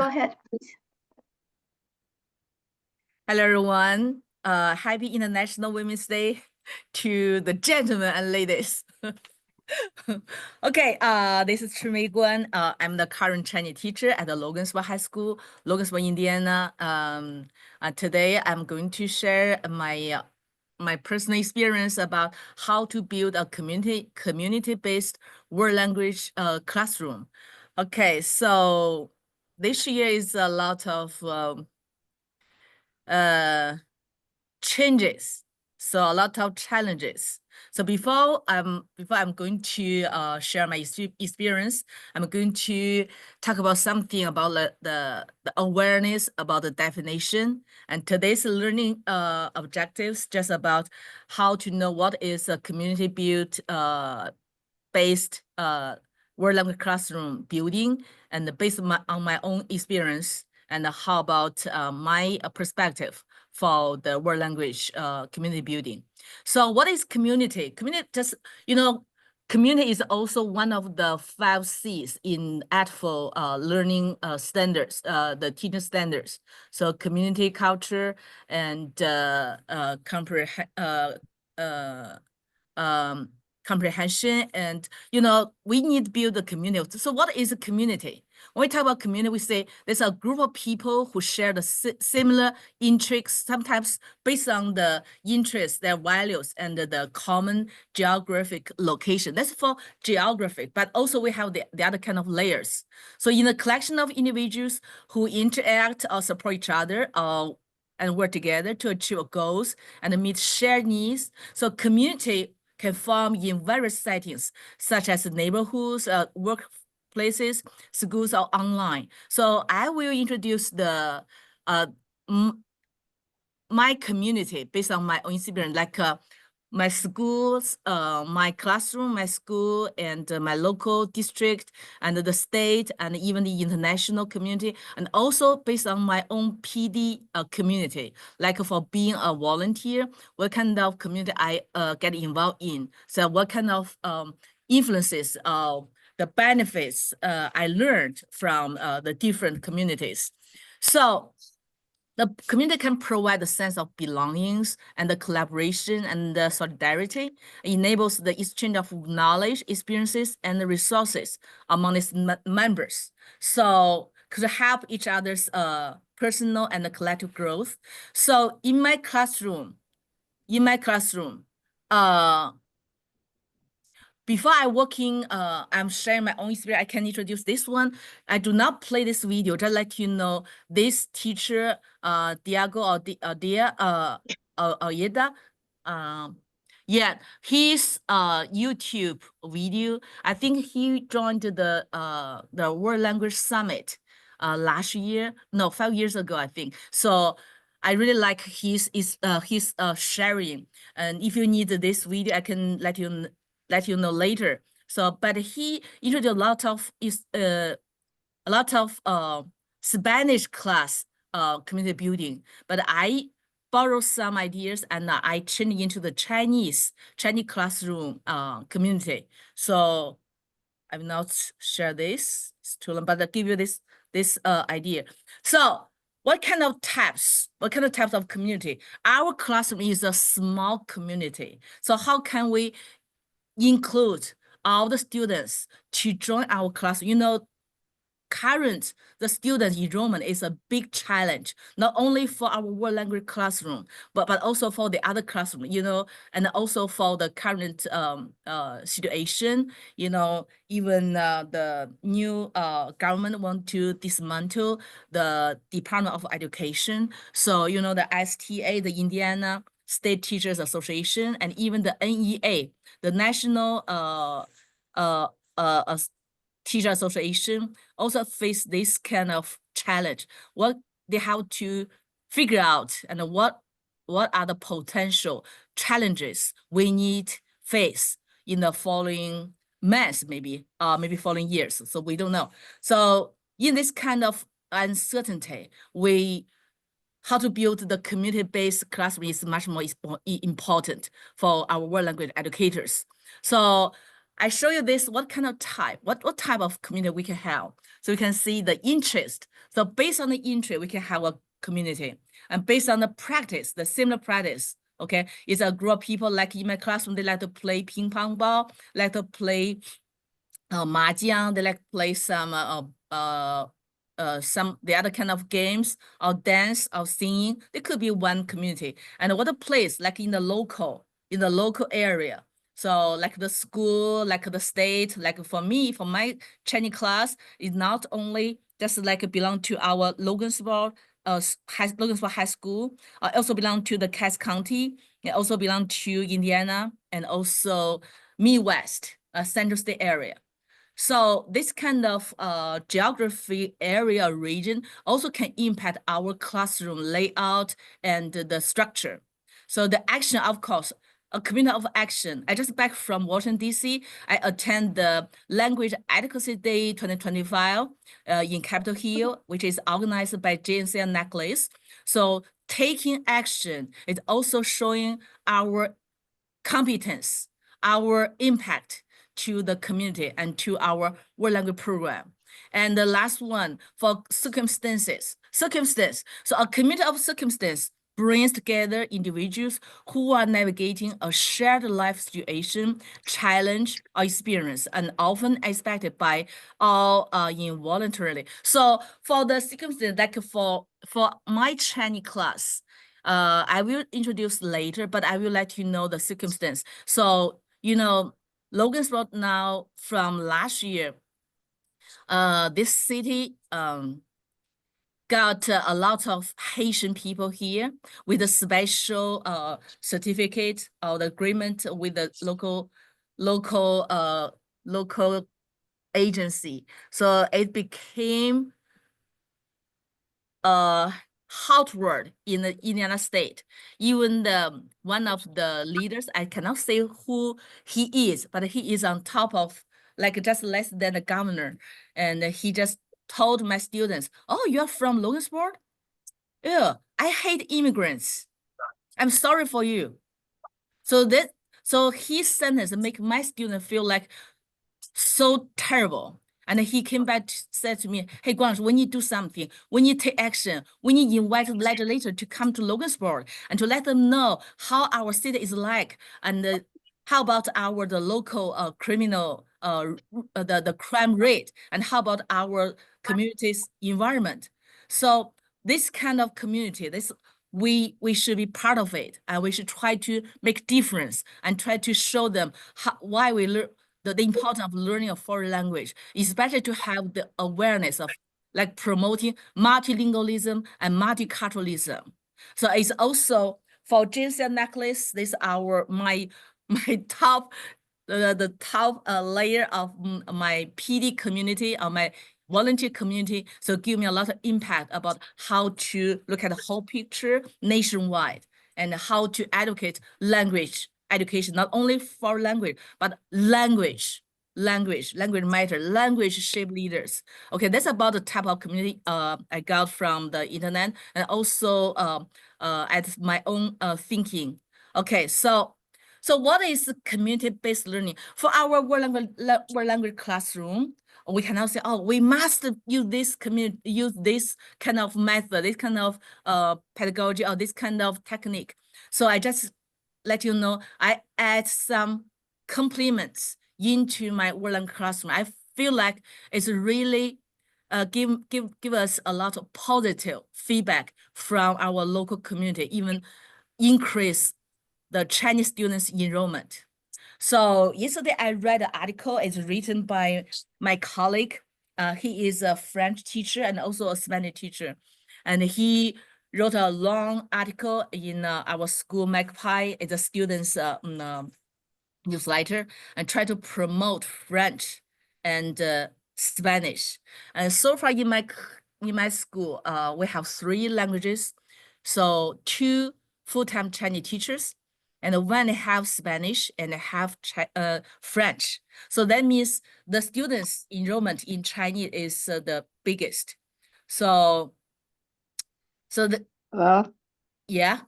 Go ahead, please. Hello, everyone. Happy International Women's Day to the gentlemen and ladies. Okay, this is Chimei Guan. I'm the current Chinese teacher at the Logansport High School, Logansport, Indiana. Today, I'm going to share my personal experience about how to build a community-based world language classroom. Okay, so this year is a lot of changes, so a lot of challenges. So before I'm going to share my experience, I'm going to talk about something about the awareness about the definition, and today's learning objectives just about how to know what is a community built based world language classroom building, and based on my own experience, and how about my perspective for the world language community building. So what is community? Community, just, community is also one of the 5 C's in ATFL learning standards, the teaching standards. So community, culture, and comprehension, and we need to build a community. So what is a community? When we talk about community, we say there's a group of people who share the similar interests, sometimes based on the interests, their values, and the common geographic location. That's for geographic, but also we have the other kind of layers. So in a collection of individuals who interact or support each other, and work together to achieve goals and meet shared needs. So community can form in various settings, such as neighborhoods, workplaces, schools, or online. So I will introduce the my community based on my own experience, like my schools, my classroom, my school, and my local district, and the state, and even the international community, and also based on my own PD community, like for being a volunteer, what kind of community I get involved in. So what kind of influences the benefits I learned from the different communities. So the community can provide a sense of belongings and the collaboration and the solidarity. It enables the exchange of knowledge, experiences, and the resources among its members. So could help each other's personal and the collective growth. So in my classroom, before I working, I'm sharing my own experience. I can introduce this one. I do not play this video, just let you know this teacher, Diego Oyeda, yeah, his YouTube video, I think he joined the World Language Summit last year, no, 5 years ago, I think. So I really like his sharing. And if you need this video, I can let you know later. So, but he introduced a lot of Spanish class community building, but I borrowed some ideas and I changed into the Chinese classroom community. So I will not share this to them, but I'll give you this idea. So what kind of types of community? Our classroom is a small community. So how can we include all the students to join our class? The student enrollment is a big challenge, not only for our world language classroom, but also for the other classroom, and also for the current situation, even the new government want to dismantle the Department of Education. So, the STA, the Indiana State Teachers Association, and even the NEA, the National Teacher Association, also face this kind of challenge. What they have to figure out, and what are the potential challenges we need face in the following months, maybe following years. So we don't know. So in this kind of uncertainty, how to build the community-based classroom is much more important for our world language educators. So I show you this, what type of community we can have. So you can see the interest So based on the interest, we can have a community. And based on the practice, the similar practice, okay, it's a group of people like in my classroom, they like to play ping pong ball, like to play mahjong, they like to play some the other kind of games or dance or singing. It could be one community. And what a place like in the local area. So like the school, like the state, like for me, for my Chinese class, is not only just like belong to our Logansport High School, also belong to the Cass County, it also belong to Indiana and also Midwest, Central State area. So this kind of geography area region also can impact our classroom layout and the structure. So the action, of course, a community of action. I just back from Washington, D.C. I attend the Language Adequacy Day 2025 in Capitol Hill, which is organized by JNC and Necklace. So taking action is also showing our competence, our impact to the community and to our world language program. And the last one for circumstances. So a community of circumstance brings together individuals who are navigating a shared life situation, challenge, or experience, and often expected by all involuntarily. So for the circumstance, like for my Chinese class, I will introduce later, but I will let you know the circumstance. So, Logansport now from last year, this city got a lot of Haitian people here with a special certificate or the agreement with the local agency. So it became a hot word in the Indiana state. Even one of the leaders, I cannot say who he is, but he is on top of like just less than the governor. And he just told my students, "Oh, you're from Logansport? Yeah, I hate immigrants. I'm sorry for you." So his sentence make my student feel like so terrible. And he came back said to me, "Hey, Guang, we need to do something. We need to take action. We need to invite the legislator to come to Logansport and to let them know how our city is like, and how about the local criminal the crime rate, and how about our community's environment." So this kind of community, we should be part of it, and we should try to make difference and try to show them why we learn the importance of learning a foreign language, especially to have the awareness of like promoting multilingualism and multiculturalism. So it's also for JNC Necklace, this is my top the top layer of my PD community or my volunteer community. So give me a lot of impact about how to look at the whole picture nationwide and how to advocate language education, not only for language, but language matter, language shape leaders. Okay, that's about the type of community I got from the internet and also at my own thinking. Okay, so what is community-based learning? For our world language classroom, we cannot say, "Oh, we must use this kind of method, this kind of pedagogy, or this kind of technique." So I just let you know, I add some complements into my world language classroom. I feel like it's really give us a lot of positive feedback from our local community, even increase the Chinese students enrollment. So yesterday I read an article. It's written by my colleague. He is a French teacher and also a Spanish teacher. And he wrote a long article in our school Magpie. It's a student's newsletter, and try to promote French and Spanish. And so far in my school, we have 3 languages. So 2 full-time Chinese teachers, and 1 have Spanish and have French. So that means the students' enrollment in Chinese is the biggest. So the yeah.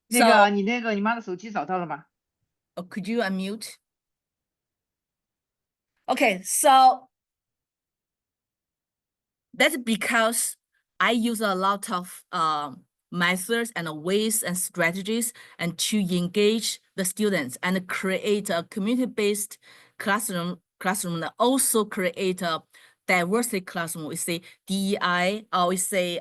那个你妈的手机找到了吗？ Could you unmute? Okay, so That's because I use a lot of methods and ways and strategies and to engage the students and create a community-based classroom that also create a diversity classroom. We say DEI, or we say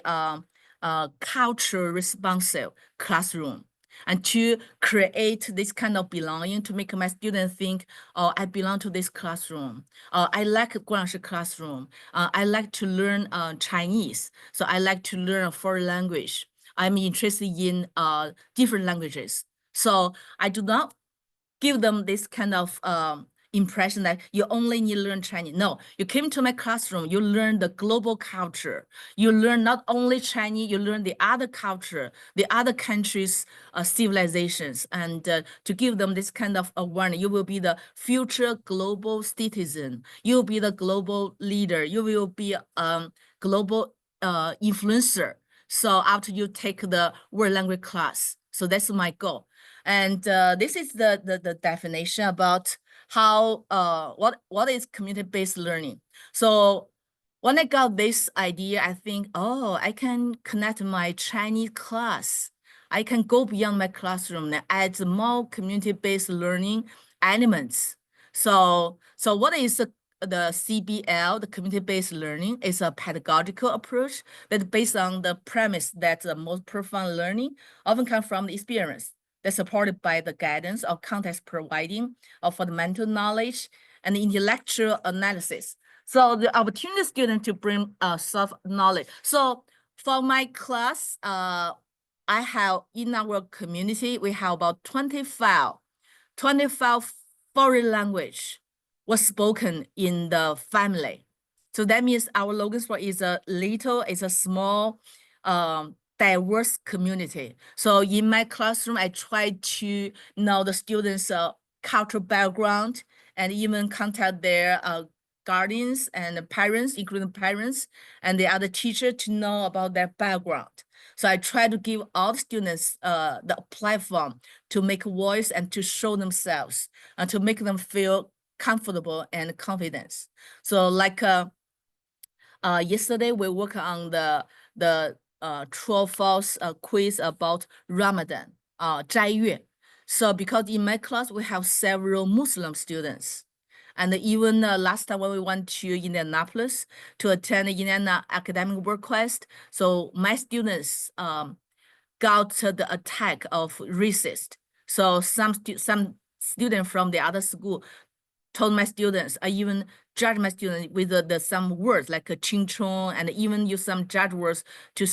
culture responsive classroom. And to create this kind of belonging, to make my students think, oh, I belong to this classroom. I like Guangshi classroom. I like to learn Chinese, so I like to learn a foreign language. I'm interested in different languages. So I do not give them this kind of impression that you only need to learn Chinese. No, you came to my classroom, you learn the global culture. You learn not only Chinese, you learn the other culture, the other countries' civilizations, and to give them this kind of awareness. You will be the future global citizen. You will be the global leader. You will be global influencer. So after you take the world language class, so that's my goal. And this is the definition about how what is community-based learning. So when I got this idea, I think, oh, I can connect my Chinese class. I can go beyond my classroom and add more community-based learning elements. So what is the CBL, the community-based learning, is a pedagogical approach that's based on the premise that the most profound learning often comes from the experience, that's supported by the guidance of context providing of fundamental knowledge and intellectual analysis. So the opportunity student to bring soft knowledge. So for my class, I have in our community, we have about 25 foreign language was spoken in the family. So that means our Logansport is a small, diverse community. So in my classroom, I try to know the students' cultural background and even contact their guardians and parents, including parents and the other teacher, to know about their background. So I try to give all students the platform to make voice and to show themselves and to make them feel comfortable and confidence. So like yesterday we worked on the true or false quiz about Ramadan, 斋月. So because in my class we have several Muslim students. And even last time when we went to Indianapolis to attend the Indiana Academic Work Quest, so my students got the attack of racist. So some student from the other school told my students, I even judge my students with some words like a chingchong, and even use some judge words to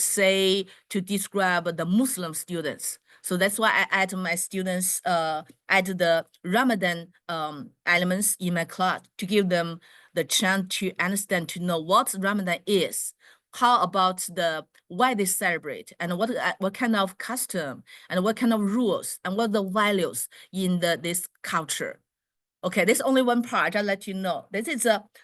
describe the Muslim students. So that's why I add my students, add the Ramadan elements in my class to give them the chance to understand, to know what Ramadan is, how about why they celebrate, and what kind of custom, and what kind of rules, and what the values in this culture. Okay, this is only one part. I'll let you know.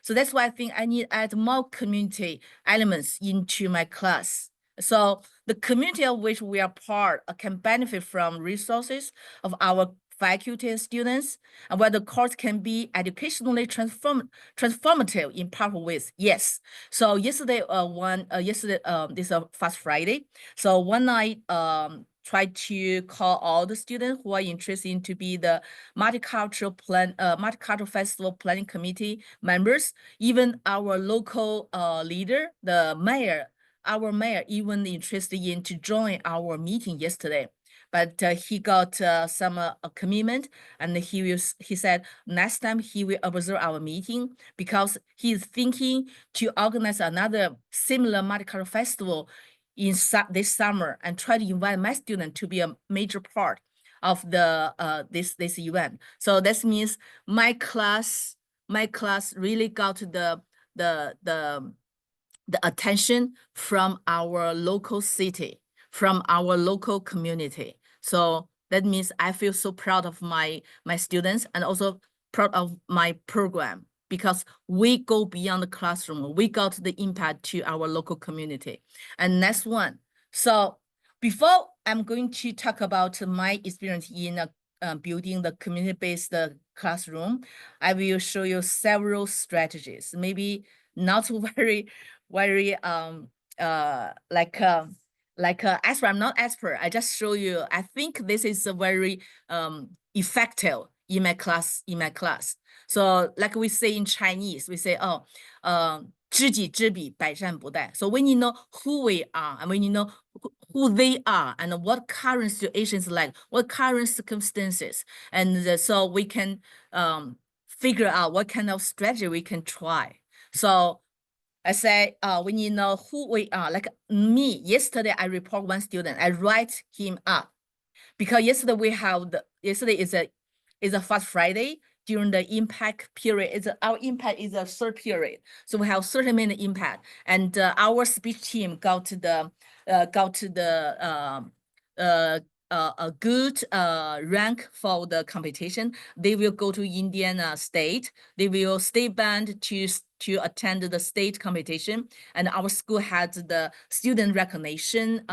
So that's why I think I need to add more community elements into my class. So the community of which we are part can benefit from resources of our faculty and students, and where the course can be educationally transformative in powerful ways. Yes. So yesterday, this is Fast Friday. So one night, try to call all the students who are interested in to be the multicultural festival planning committee members, even our local leader, the mayor, our mayor even interested in to join our meeting yesterday. But he got some commitment, and he said next time he will observe our meeting because he's thinking to organize another similar multicultural festival in this summer and try to invite my student to be a major part of the this event. So that means my class really got the attention from our local city, from our local community. So that means I feel so proud of my students and also proud of my program, because we go beyond the classroom. We got the impact to our local community. And next one. So before I'm going to talk about my experience in building the community-based classroom, I will show you several strategies, maybe not very very expert. I'm not expert. I just show you. I think this is a very effective in my class. So like we say in Chinese, we say, oh, 知己知彼，百战不殆. So when you know who we are, and when you know who they are, and what current situations like, what current circumstances, and so we can figure out what kind of strategy we can try. So I say, when you know who we are, like me, yesterday I report one student, I write him up because yesterday yesterday is a Fast Friday during the impact period. Our impact is a third period. So we have 30-minute impact, and our speech team got a good rank for the competition. They will go to Indiana State. They will stay band to attend the state competition. And our school had the student recognition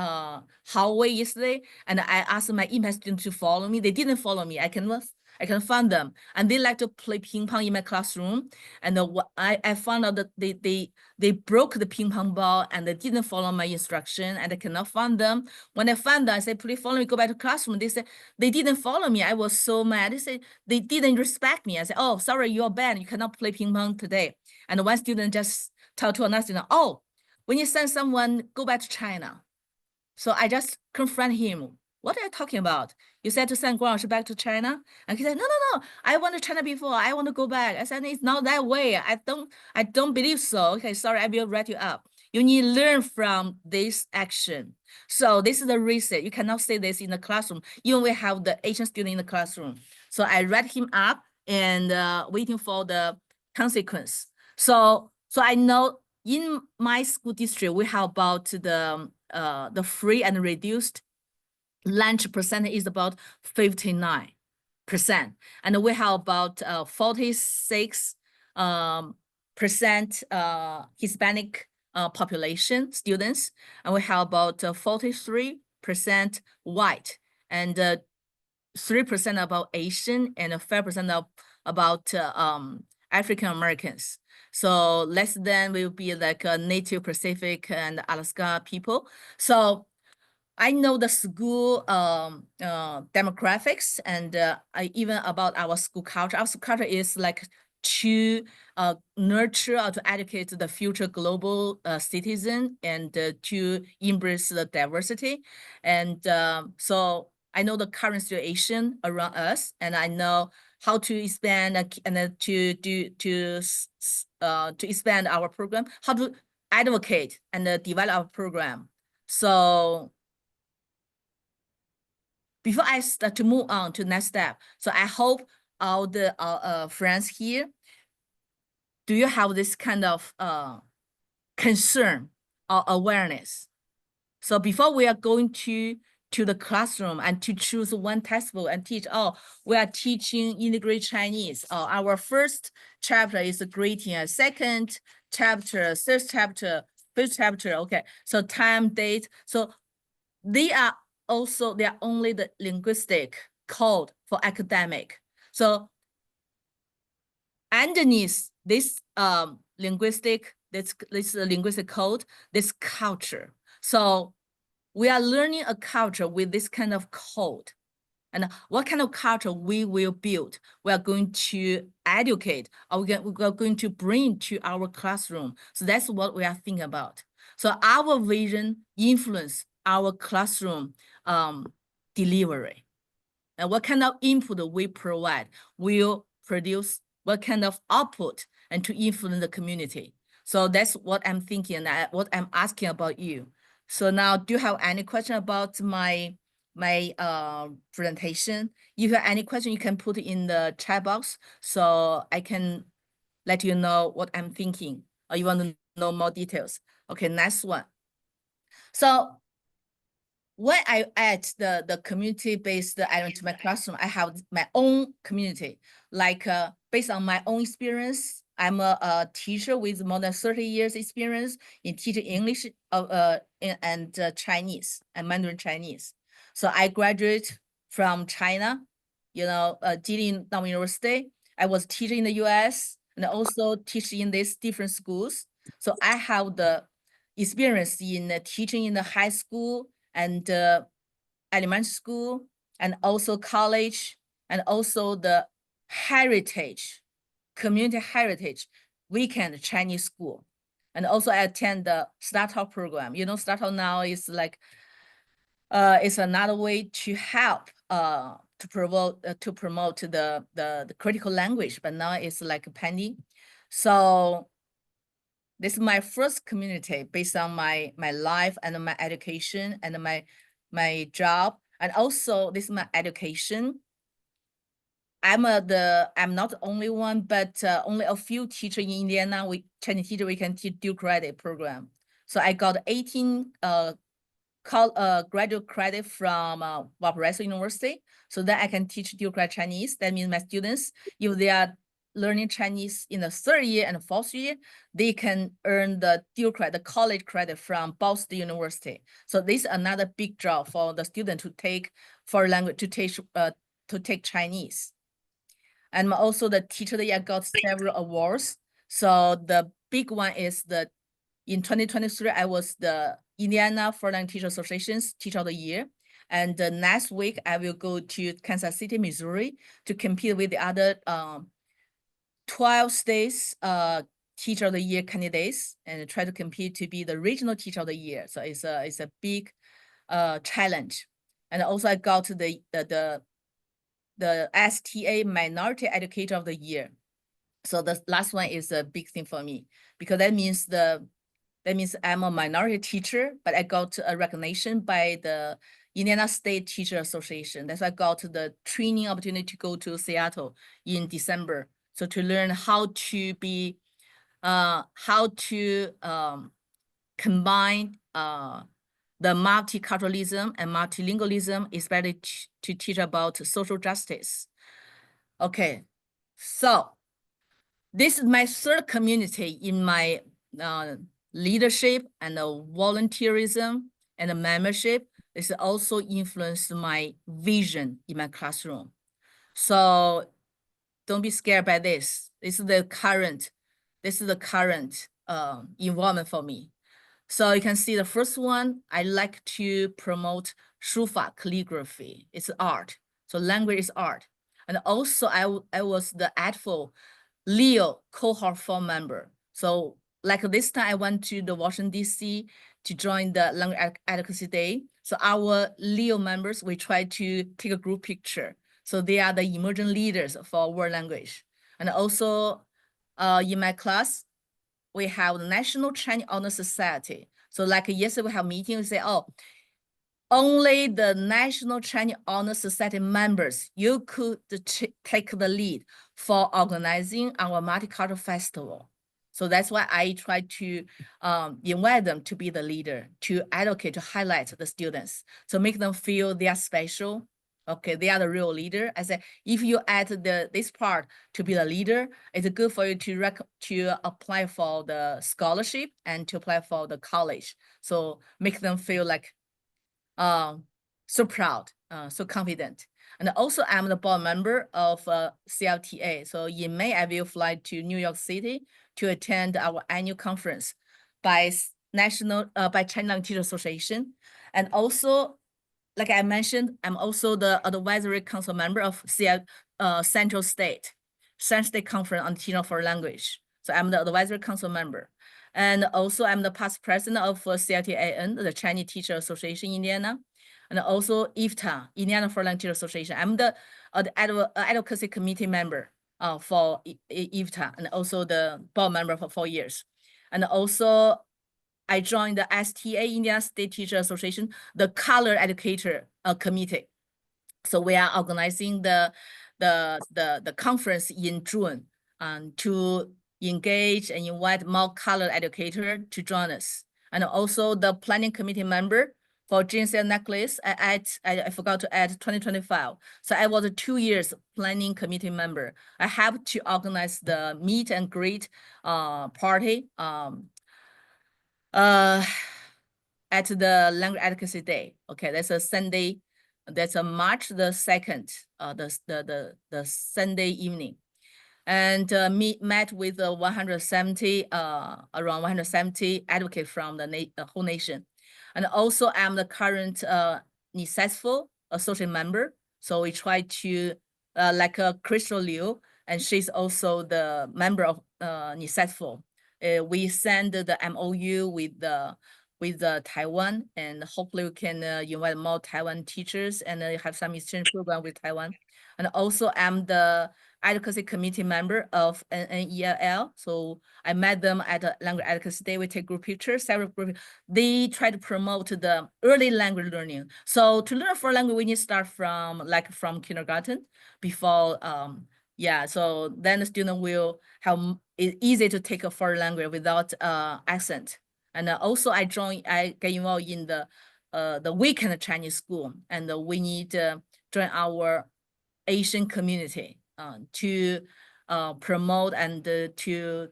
hallway yesterday. And I asked my impact students to follow me. They didn't follow me. I can find them, and they like to play ping pong in my classroom. And I found out that they broke the ping pong ball and they didn't follow my instruction, and I cannot find them. When I found them, I said, please follow me, go back to classroom. They said they didn't follow me. I was so mad. They said they didn't respect me. I said, oh, sorry, you're banned. You cannot play ping pong today. And one student just told to another student, oh, when you send someone, go back to China. So I just confront him. What are you talking about? You said to send Guang back to China? And he said, no. I went to China before. I want to go back. I said, it's not that way. I don't believe so. Okay, sorry, I will write you up. You need to learn from this action. So this is the reason you cannot say this in the classroom. Even we have the Asian student in the classroom. So I write him up and waiting for the consequence. So I know in my school district, we have about the free and reduced lunch percentage is about 59%. And we have about 46% Hispanic population students, and we have about 43% white, and 3% about Asian, and 5% about African Americans. So less than will be like Native Pacific and Alaska people. So I know the school demographics, and even about our school culture. Our school culture is like to nurture or to educate the future global citizen, and to embrace the diversity. And so I know the current situation around us, and I know how to expand and to expand our program, how to advocate and develop our program. So before I start to move on to next step, so I hope all the friends here, do you have this kind of concern or awareness? So before we are going to the classroom and to choose one textbook and teach, oh, we are teaching integrated Chinese. Oh, our first chapter is greeting, second chapter, third chapter, fifth chapter. Okay, so time, date. So they are only the linguistic code for academic. So underneath this linguistic code, this culture. So we are learning a culture with this kind of code. And what kind of culture we will build, we are going to educate, or we are going to bring to our classroom. So that's what we are thinking about. So our vision influence our classroom delivery. And what kind of input we provide will produce what kind of output and to influence the community. So that's what I'm thinking, what I'm asking about you. So now, do you have any question about my presentation? If you have any question, you can put it in the chat box so I can let you know what I'm thinking, or you want to know more details. Okay, next one. So when I add the community-based element to my classroom, I have my own community. Like based on my own experience, I'm a teacher with more than 30 years experience in teaching English and Chinese and Mandarin Chinese. So I graduated from China, Jilin University. I was teaching in the US and also teaching in these different schools. So I have the experience in teaching in the high school and elementary school, and also college, and also the heritage, community heritage weekend Chinese school. And also I attend the startup program. You know, startup now is like, it's another way to help to promote the critical language, but now it's like pending. So this is my first community based on my life and my education and my job, and also this is my education. I'm not the only one, but only a few teachers in Indiana, Chinese teacher, we can teach dual credit program. So I got 18 graduate credit from Valparaiso University, so that I can teach dual credit Chinese. That means my students, if they are learning Chinese in the 3rd year and 4th year, they can earn the dual credit, the college credit from Boston University. So this is another big draw for the student to take foreign language, to take Chinese. And also the teacher that I got several awards. So the big one is in 2023, I was the Indiana Foreign Teacher Association's Teacher of the Year. And next week, I will go to Kansas City, Missouri to compete with the other 12 states Teacher of the Year candidates and try to compete to be the regional Teacher of the Year. So it's a big challenge. And also I got the STA Minority Educator of the Year. So the last one is a big thing for me, because that means I'm a minority teacher, but I got a recognition by the Indiana State Teacher Association. That's why I got the training opportunity to go to Seattle in December. So to learn how to be, combine the multiculturalism and multilingualism, especially to teach about social justice. Okay, so this is my 3rd community in my leadership and volunteerism and membership. This also influenced my vision in my classroom. So don't be scared by this. This is the current environment for me. So you can see the first one, I like to promote Shufa calligraphy. It's art. So language is art. And also I was the ADFO Leo cohort 4 member. So like this time I went to the Washington, DC to join the Language Advocacy Day. So our Leo members, we try to take a group picture. So they are the emerging leaders for world language. And also in my class, we have the National Chinese Honor Society. So like yesterday we have a meeting, we say, oh, only the National Chinese Honor Society members, you could take the lead for organizing our multicultural festival. So that's why I try to invite them to be the leader, to advocate, to highlight the students, to make them feel they are special. Okay, they are the real leader. I said, if you add this part to be the leader, it's good for you to apply for the scholarship and to apply for the college. So make them feel like so proud, so confident. And also I'm the board member of CLTA. So in May, I will fly to New York City to attend our annual conference by China Teacher Association. And also, like I mentioned, I'm also the advisory council member of Central State Conference on Teaching for Language. So I'm the advisory council member. And also I'm the past president of CLTAN, the Chinese Teacher Association Indiana, and also IFTA, Indiana Foreign Teacher Association. I'm the advocacy committee member for IFTA, and also the board member for 4 years. And also I joined the STA, Indiana State Teacher Association, the Color Educator Committee. So we are organizing the conference in June to engage and invite more color educator to join us. And also the planning committee member for GNCL necklace, I forgot to add 2025. So I was a 2 years planning committee member. I have to organize the meet and greet party at the Language Advocacy Day. Okay, that's a Sunday. That's a March the 2nd, the Sunday evening. and met with 170 around 170 advocates from the whole nation. And also I'm the current NICESFO associate member. So we try to like Crystal Liu, and she's also the member of NICESFO. We send the MOU with Taiwan, and hopefully we can invite more Taiwan teachers and have some exchange program with Taiwan. And also I'm the advocacy committee member of NNELL. So I met them at a language advocacy day. We take group pictures, several group. They try to promote the early language learning. So to learn foreign language, we need to start from kindergarten before, yeah. So then the student will have it easy to take a foreign language without accent. And also I get involved in the weekend Chinese school, and we need to join our Asian community to promote and to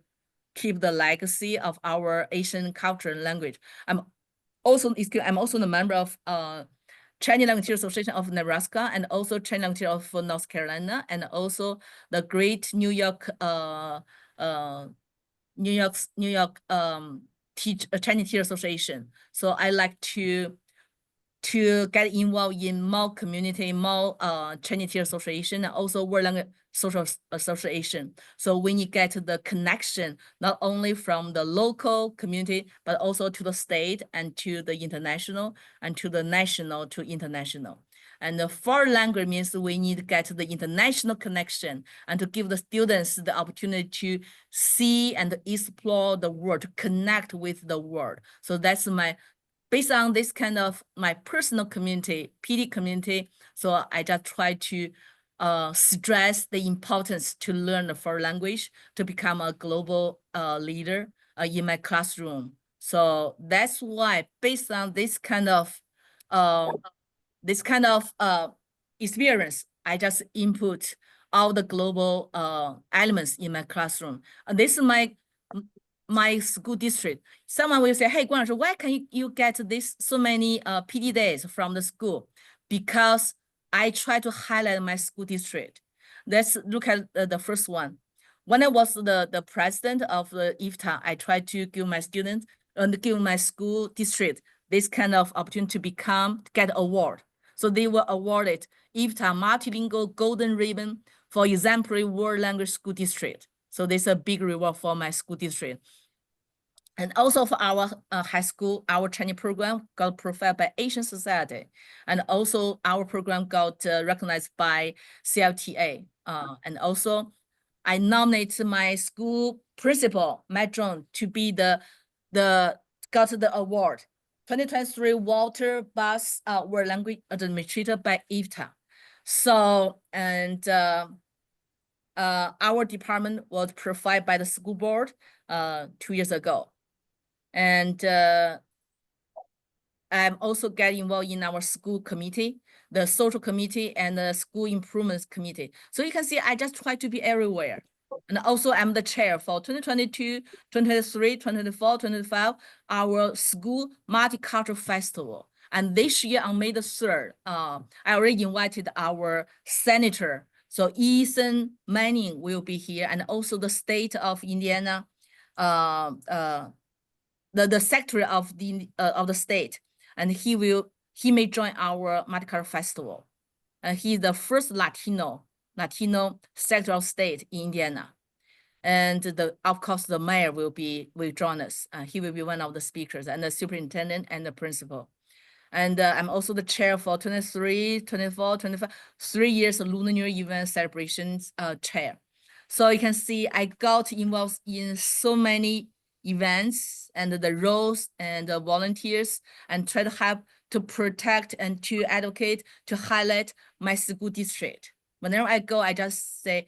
keep the legacy of our Asian culture and language. I'm also the member of Chinese Language Teachers Association of Nebraska, and also Chinese Language Teachers of North Carolina, and also the Great New York Chinese Teachers Association. So I like to get involved in more community, more Chinese Teacher Association, and also World Language Social Association. So when you get the connection, not only from the local community, but also to the state and to the international, and to the national to international. And the foreign language means we need to get the international connection and to give the students the opportunity to see and explore the world, to connect with the world. So that's based on this kind of my personal community, PD community. So I just try to stress the importance to learn the foreign language to become a global leader in my classroom. So that's why, based on this kind of experience, I just input all the global elements in my classroom. And this is my school district. Someone will say, hey, Guang Laoshi, why can you get this so many PD days from the school? Because I try to highlight my school district. Let's look at the first one. When I was the president of the IFTA, I tried to give my students and give my school district this kind of opportunity to get award. So they were awarded IFTA Multilingual Golden Ribbon for exemplary world language school district. So this is a big reward for my school district. And also for our high school, our Chinese program got profiled by Asian Society. And also our program got recognized by CLTA. And also I nominated my school principal, Matt John, to be got the award. 2023 Walter Bass World Language Administrator by IFTA. So, and our department was profiled by the school board 2 years ago. And I'm also getting involved in our school committee, the social committee, and the school improvements committee. So you can see I just try to be everywhere. And also I'm the chair for 2022, 2023, 2024, 2025, our school multicultural festival. And this year on May the 3rd, I already invited our senator. So Ethan Manning will be here, and also the state of Indiana, the secretary of the state, and he may join our multicultural festival. And he's the first Latino secretary of state in Indiana. And of course the mayor will join us. He will be one of the speakers, and the superintendent and the principal. And I'm also the chair for 23, 24, 25, 3 years Lunar New Year event celebrations chair. So you can see I got involved in so many events and the roles and the volunteers, and try to help to protect and to advocate, to highlight my school district. Whenever I go, I just say,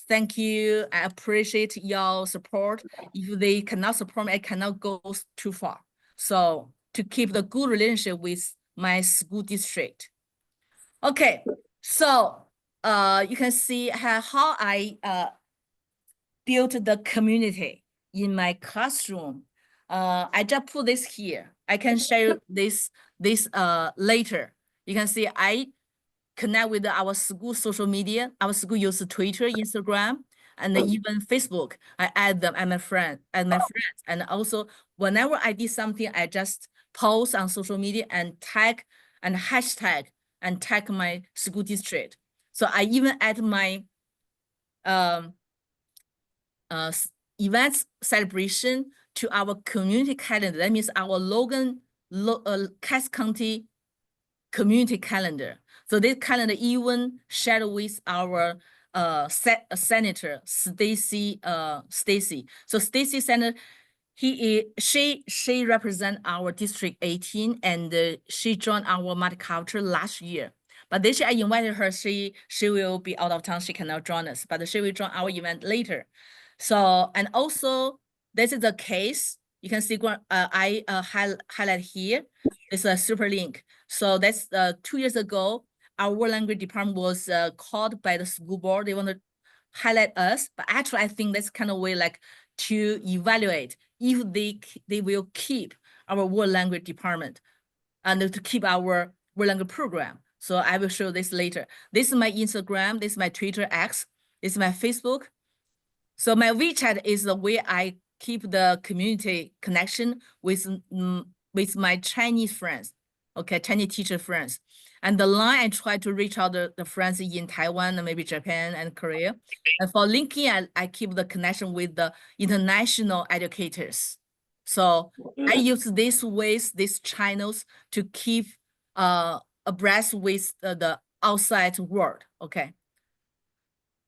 thank you, I appreciate your support. If they cannot support me, I cannot go too far. So to keep the good relationship with my school district. Okay, so you can see how I built the community in my classroom. I just put this here. I can share this later. You can see I connect with our school social media. Our school uses Twitter, Instagram, and then even Facebook, I add them and my friends. And also whenever I did something, I just post on social media and tag and hashtag and tag my school district. So I even add my events celebration to our community calendar. That means our Logan, Cass County community calendar. So this calendar even shared with our Senator Stacy. So Stacy Senator, she represent our District 18, and she joined our multicultural last year. But this year I invited her. She will be out of town. She cannot join us, but she will join our event later. So, and also this is the case. You can see I highlight here. It's a super link. So that's 2 years ago, our world language department was called by the school board. They want to highlight us, but actually I think that's kind of way like to evaluate if they will keep our world language department and to keep our world language program. So I will show this later. This is my Instagram. This is my Twitter X. This is my Facebook. So my WeChat is the way I keep the community connection with my Chinese friends, okay, Chinese teacher friends. And the line, I try to reach out the friends in Taiwan and maybe Japan and Korea. And for LinkedIn, I keep the connection with the international educators. So I use these ways, these channels to keep abreast with the outside world, okay?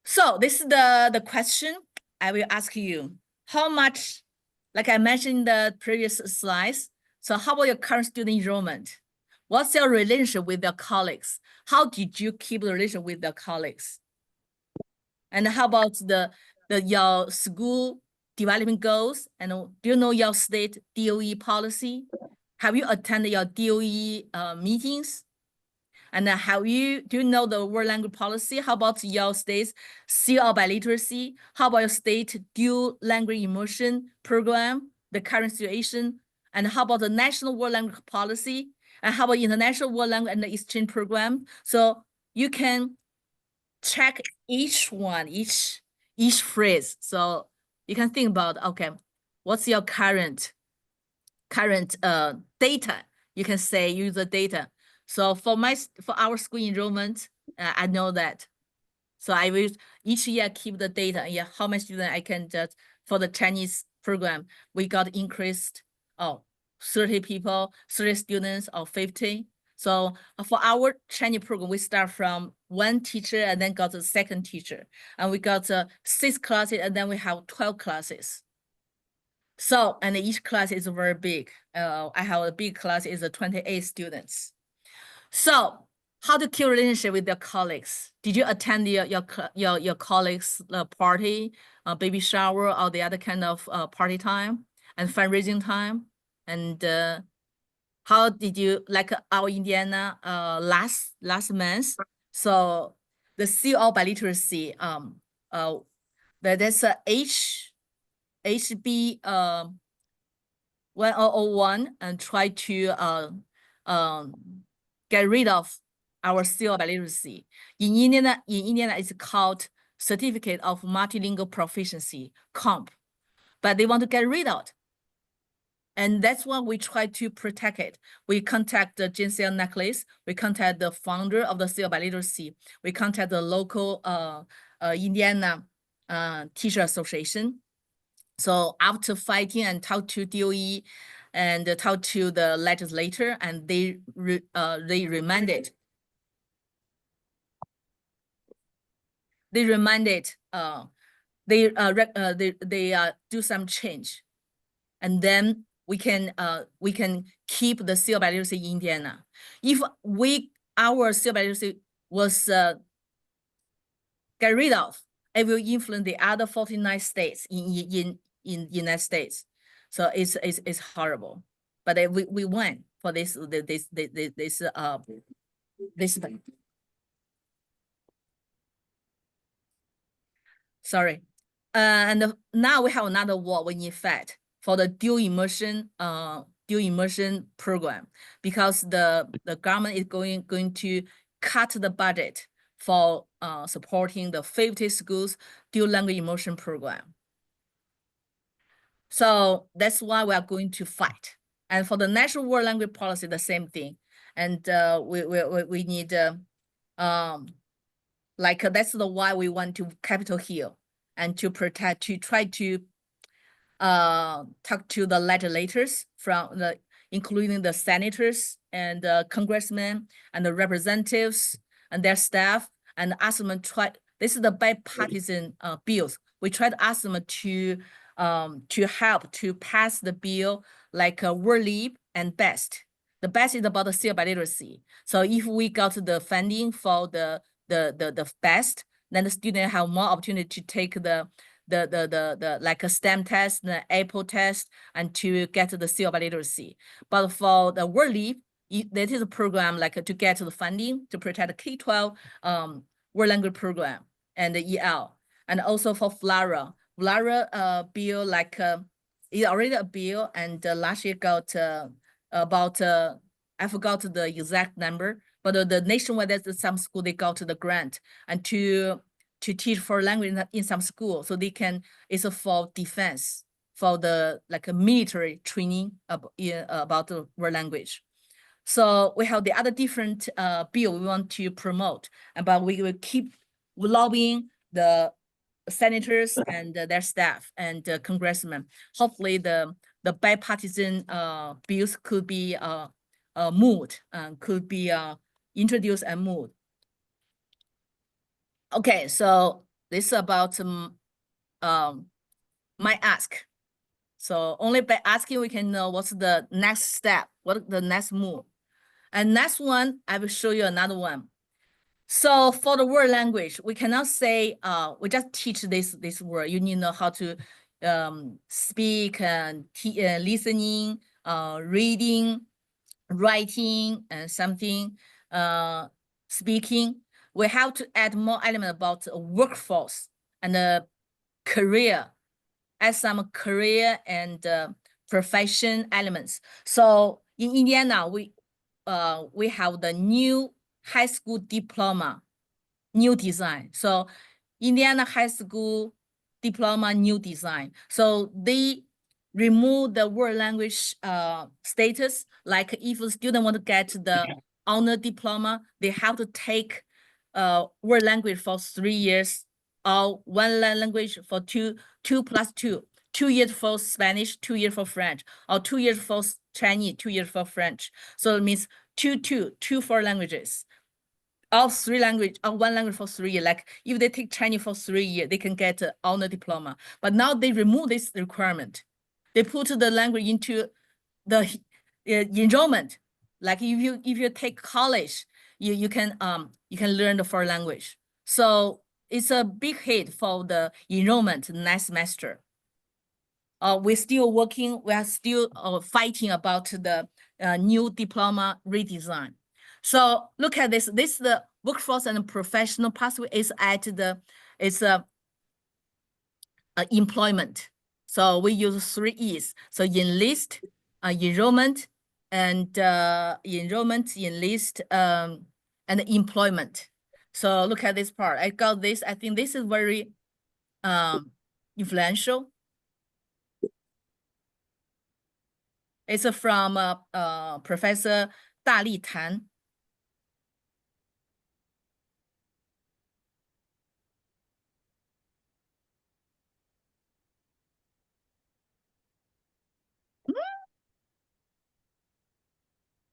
So this is the question I will ask you. How much, like I mentioned in the previous slides, so how about your current student enrollment? What's your relationship with your colleagues? How did you keep the relationship with your colleagues? And how about your school development goals? And do you know your state DOE policy? Have you attended your DOE meetings? And do you know the world language policy? How about your state's CL biliteracy? How about your state dual language immersion program, the current situation? And how about the national world language policy? And how about international world language and the exchange program? So you can check each one, each phrase. So you can think about, okay, what's your current data? You can say use the data. So for our school enrollment, I know that. So I will each year keep the data. Yeah, how much student I can just for the Chinese program. We got increased 30 people, 30 students or 50. So for our Chinese program, we start from 1 teacher and then got the second teacher. And we got 6 classes and then we have 12 classes. So, and each class is very big. I have a big class is 28 students. So how to keep relationship with your colleagues? Did you attend your colleagues' party, baby shower, or the other kind of party time and fundraising time? And how did you like our Indiana last month? So the CL biliteracy that's a HB 1001 and try to get rid of our CL biliteracy. In Indiana, it's called Certificate of Multilingual Proficiency, COMP, but they want to get rid of it. And that's why we try to protect it. We contact the Jinsel Necklace. We contact the founder of the CL biliteracy. We contact the local Indiana Teacher Association. So after fighting and talk to DOE and talk to the legislator, and they remanded. They remanded. They do some change, and then we can keep the CL biliteracy in Indiana. If our CL biliteracy was get rid of, it will influence the other 49 states in United States. So it's horrible. But we won for this. Sorry. And now we have another war in effect for the dual immersion program, because the government is going to cut the budget for supporting the 50 schools dual language immersion program. So that's why we are going to fight. And for the national world language policy, the same thing. And we need that's the why we want to Capitol Hill and to protect, to try to talk to the legislators from the, including the senators and the congressmen and the representatives and their staff, and ask them to try, this is the bipartisan bills. We try to ask them to help to pass the bill like WordLib and BEST. The BEST is about the CIL biliteracy. So if we got the funding for the BEST, then the student have more opportunity to take the like a STEM test, the Apple test, and to get the CIL biliteracy. But for the WordLib, that is a program like to get the funding to protect the K-12 world language program and the EL. And also for FLARA bill, like it's already a bill, and last year got about I forgot the exact number, but the nationwide, there's some school they got the grant and to teach for language in some school, so they can, it's for defense, for the like a military training about the world language. So we have the other different bill we want to promote, but we will keep lobbying the senators and their staff and congressmen. Hopefully the bipartisan bills could be moved, could be introduced and moved. Okay, so this is about my ask. So only by asking we can know what's the next step, what the next move. And next one, I will show you another one. So for the word language, we cannot say we just teach this word. You need to know how to speak and listening, reading, writing, and something speaking. We have to add more element about workforce and the career, add some career and profession elements. So in Indiana, we have the new high school diploma, new design. So Indiana high school diploma, new design. So they remove the world language status. Like if a student want to get the honor diploma, they have to take world language for 3 years, or one language for 2 plus 2. 2 years for Spanish, 2 years for French, or 2 years for Chinese, 2 years for French. So it means 2 for languages. All 3 language, or 1 language for 3 years. Like if they take Chinese for 3 years, they can get an honor diploma. But now they remove this requirement. They put the language into the enrollment. Like if you take college, you can learn the 4 language. So it's a big hit for the enrollment next semester. We're still working, we are still fighting about the new diploma redesign. So look at this. This is the workforce and professional pathway is at the, it's employment. So we use 3 E's. So enlist, enrollment, and enlist, and employment. So look at this part. I got this. I think this is very influential. It's from Professor Da Li Tan.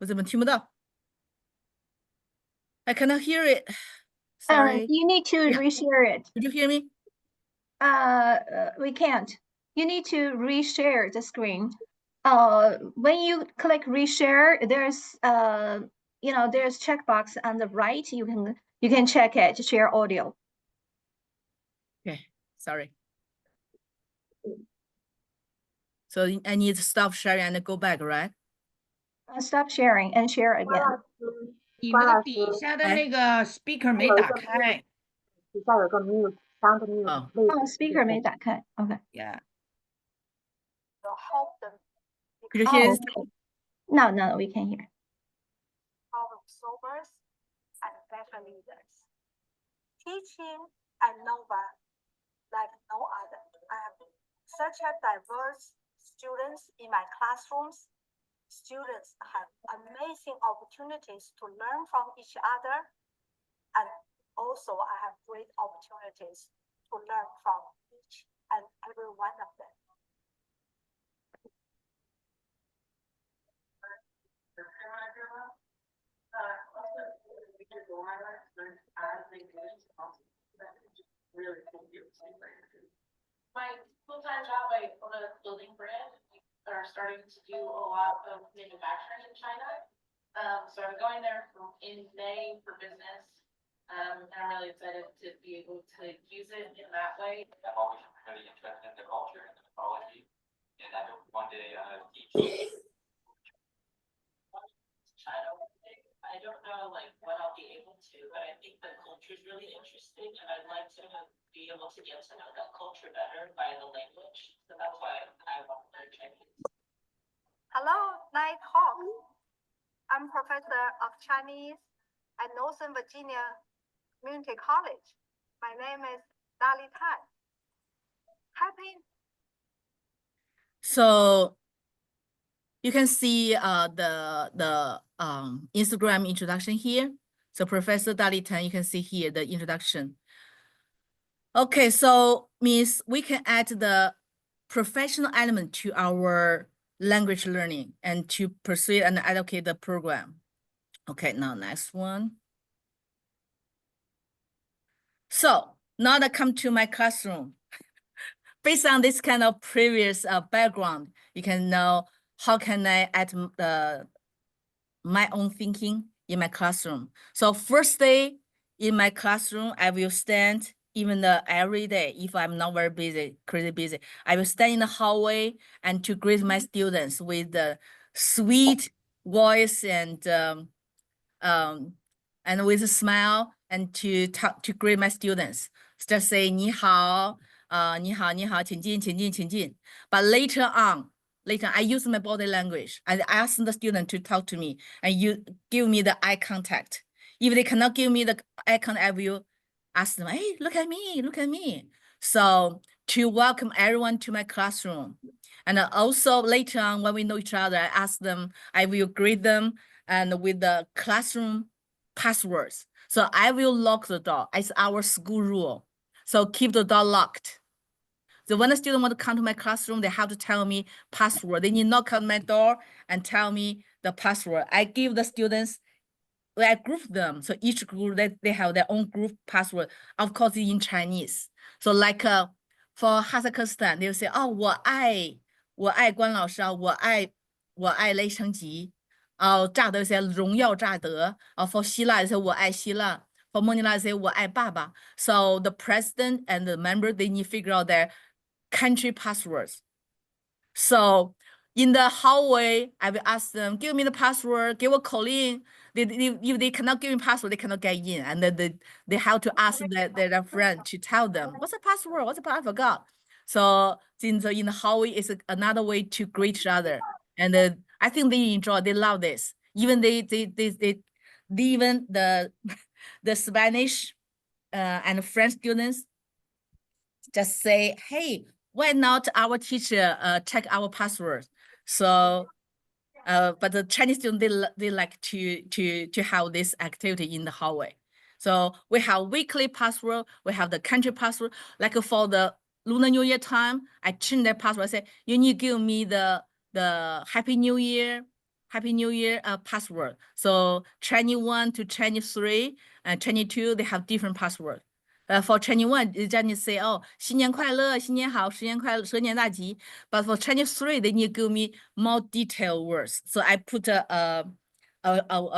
我怎么听不到? I cannot hear it. Sorry. You need to reshare it. Did you hear me? We can't. You need to reshare the screen. When you click reshare, there's there's checkbox on the right. You can check it to share audio. Okay, sorry. So I need to stop sharing and go back, right? Stop sharing and share again. 你那个底下的那个 speaker 没打开。底下有个 mute sound mute。speaker 没打开。Okay. Yeah. Could you hear this? No, we can't hear. Problem solvers and better leaders. teaching at Nova like no other. I have such a diverse students in my classrooms. Students have amazing opportunities to learn from each other. And also I have great opportunities to learn from each and every one of them. My full-time job, I own a clothing brand. We are starting to do a lot of manufacturing in China. So I'm going there in May for business. And I'm really excited to be able to use it in that way. I'm always really interested in the culture and the mythology, and I hope one day teach. China. I don't know like what I'll be able to, but I think the culture is really interesting, and I'd like to be able to get to know that culture better by the language. So that's why I want to learn Chinese. Hello, Nighthawk. I'm professor of Chinese at Northern Virginia Community College. My name is Dali Tan. Happy. So you can see the Instagram introduction here. So Professor Dali Tan, you can see here the introduction. Okay, so means we can add the professional element to our language learning and to pursue and allocate the program. Okay, now next one. So now I come to my classroom. Based on this kind of previous background, you can know how can I add my own thinking in my classroom. So first day in my classroom, I will stand even every day if I'm not very busy, crazy busy. I will stand in the hallway and to greet my students with the sweet voice and with a smile and to talk to greet my students. Just say 你好, 你好, 你好, 请进, 请进, 请进. But later on, I use my body language and ask the student to talk to me and you give me the eye contact. If they cannot give me the eye contact, I will ask them, hey, look at me, look at me. So to welcome everyone to my classroom. And also later on when we know each other, I ask them, I will greet them and with the classroom passwords. So I will lock the door. It's our school rule. So keep the door locked. So when a student want to come to my classroom, they have to tell me password. They need to knock on my door and tell me the password. I give the students, I group them. So each group, they have their own group password. Of course, in Chinese. So like for Kazakhstan, they will say, oh, 我爱关老师, 我爱雷成吉. For 乍得 say 荣耀乍得. For 希腊 they say 我爱希腊. For Manila they say 我爱爸爸. So the president and the member, they need to figure out their country passwords. So in the hallway, I will ask them, give me the password, give a call in. If they cannot give me password, they cannot get in. And then they have to ask their friend to tell them, what's the password? What's the password? I forgot. So in the hallway is another way to greet each other. And I think they enjoy, they love this. Even even the Spanish and French students just say, hey, why not our teacher check our password? So but the Chinese students, they like to have this activity in the hallway. So we have weekly password, we have the country password. Like for the Lunar New Year time, I change their password. I say, you need to give me the Happy New Year password. So Chinese 1 to Chinese 3 and Chinese 2, they have different password. For Chinese 1, they just say, oh, 新年快乐, 新年好, 新年快乐, 蛇年大吉. But for Chinese 3, they need to give me more detailed words. So I put a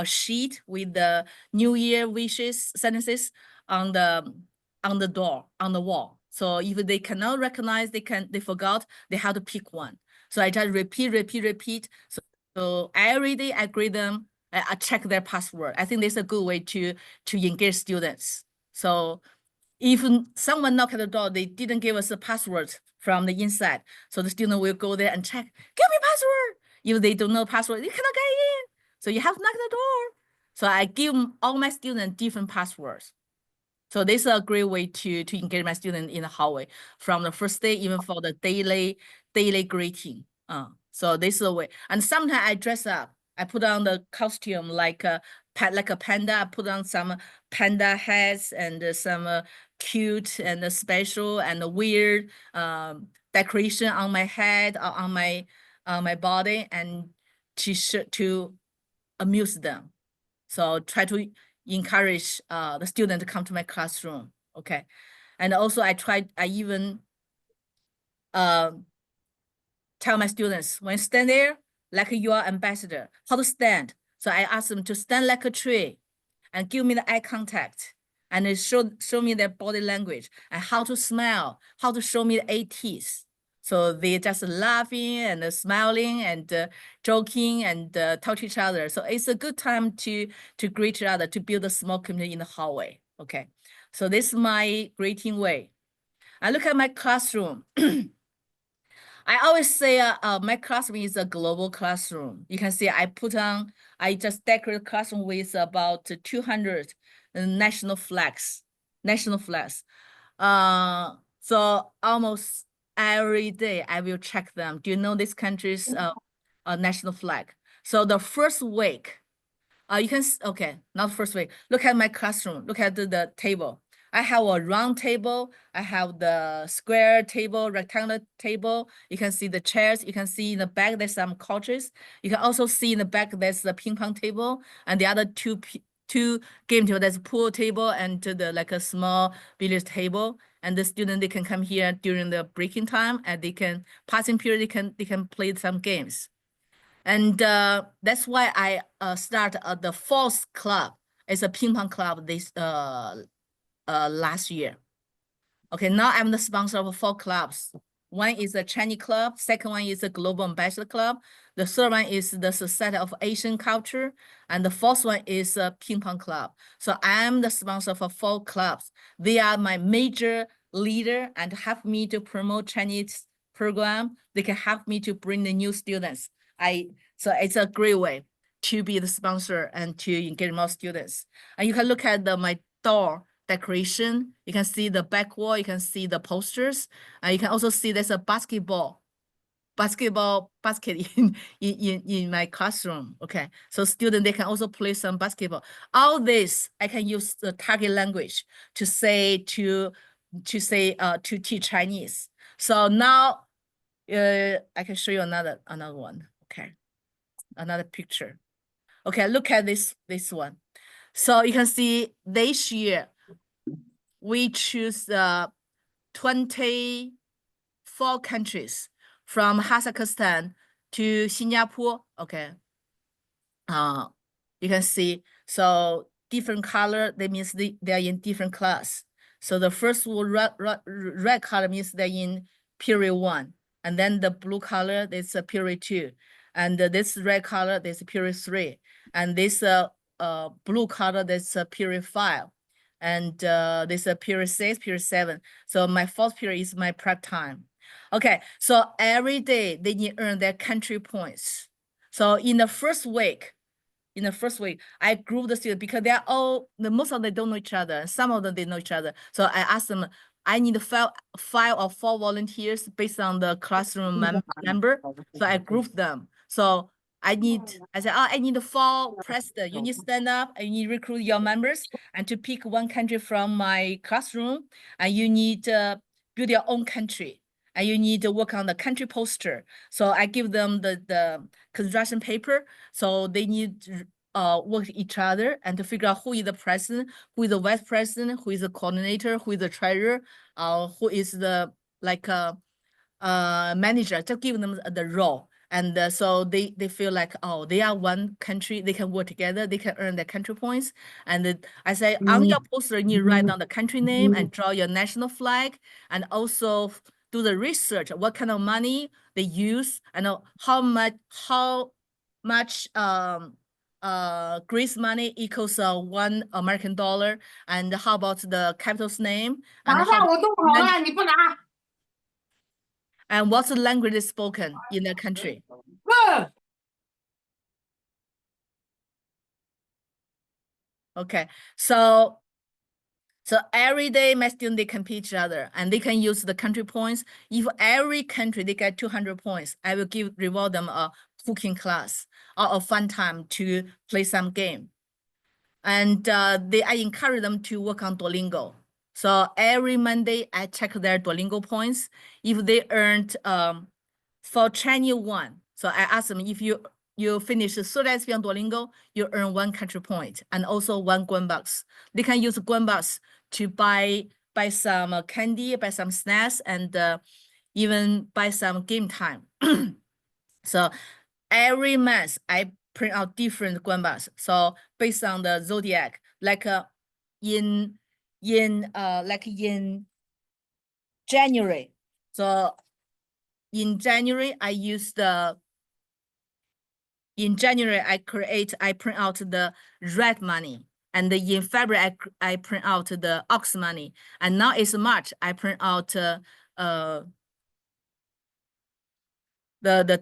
sheet with the New Year wishes sentences on the door, on the wall. So if they cannot recognize, they forgot, they have to pick one. So I just repeat. So every day I grade them, I check their password. I think this is a good way to engage students. So if someone knock at the door, they didn't give us a password from the inside. So the student will go there and check, give me password. If they don't know password, they cannot get in. So you have to knock the door. So I give all my students different passwords. So this is a great way to engage my student in the hallway from the first day, even for the daily greeting. So this is the way. And sometimes I dress up. I put on the costume like a panda. I put on some panda hats and some cute and special and weird decoration on my head or on my body, and to amuse them. So try to encourage the student to come to my classroom. Okay. And also I even tell my students, when you stand there, like you are ambassador, how to stand. So I ask them to stand like a tree and give me the eye contact, and they show me their body language, and how to smile, how to show me the 8 teeth. So they just laughing and smiling and joking and talk to each other. So it's a good time to greet each other, to build a small community in the hallway. Okay. So this is my greeting way. I look at my classroom. I always say my classroom is a global classroom. You can see I just decorate the classroom with about 200 national flags. So almost every day I will check them. Do you know this country's national flag? So the first week, you can, okay, not first week. Look at my classroom. Look at the table. I have a round table. I have the square table, rectangular table. You can see the chairs. You can see in the back, there's some couches. You can also see in the back, there's the ping pong table, and the other two game table, there's a pool table and like a small billiards table. And the student, they can come here during the breaking time, and they can, passing period, they can play some games. And that's why I start the 4th club. It's a ping pong club this last year. Okay, now I'm the sponsor of 4 clubs. One is the Chinese club. Second one is the Global Ambassador Club. The third one is the Society of Asian Culture. And the 4th one is a ping pong club. So I'm the sponsor for 4 clubs. They are my major leader and help me to promote Chinese program. They can help me to bring the new students. So it's a great way to be the sponsor and to engage more students. And you can look at my door decoration. You can see the back wall. You can see the posters. You can also see there's a basketball basket in my classroom. Okay, so students, they can also play some basketball. All this I can use the target language to teach Chinese. So now I can show you another one. Okay, another picture. Okay, look at this one. So you can see this year we choose 24 countries from Kazakhstan to Singapore. Okay. You can see, so different color, that means they are in different class. So the first red color means they're in period 1. And then the blue color, that's period 2. And this red color, that's period 3. And this blue color, that's period 5. And this period 6, period 7. So my 4th period is my prep time. Okay, so every day they need to earn their country points. So in the first week, I group the students because they are all, most of them don't know each other. Some of them, they know each other. So I asked them, I need 5 or 4 volunteers based on the classroom member. So I grouped them. So I said, I need 4 president. You need to stand up and you need to recruit your members and to pick one country from my classroom. And you need to build your own country. And you need to work on the country poster. So I give them the construction paper. So they need to work with each other and to figure out who is the president, who is the vice president, who is the coordinator, who is the treasurer, who is the manager. Just give them the role. And so they feel like, oh, they are one country. They can work together. They can earn their country points. And I say, on your poster, you need to write down the country name and draw your national flag, and also do the research, what kind of money they use, and how much Greece money equals $1 American, and how about the capital's name, and and what's the language is spoken in the country. Okay, so So every day my student, they compete each other and they can use the country points. If every country they get 200 points, I will reward them a cooking class or a fun time to play some game. And I encourage them to work on Duolingo. So every Monday I check their Duolingo points. If they earned for Chinese 1, so I ask them, if you finish the third SP on Duolingo, you earn 1 country point and also 1 Guanbox. They can use Guanbox to buy some candy, buy some snacks, and even buy some game time. So every month I print out different Guanbox. So based on the zodiac, like in January. So in January I use in January, I print out the red money. And in February, I print out the ox money. And now it's March, I print out the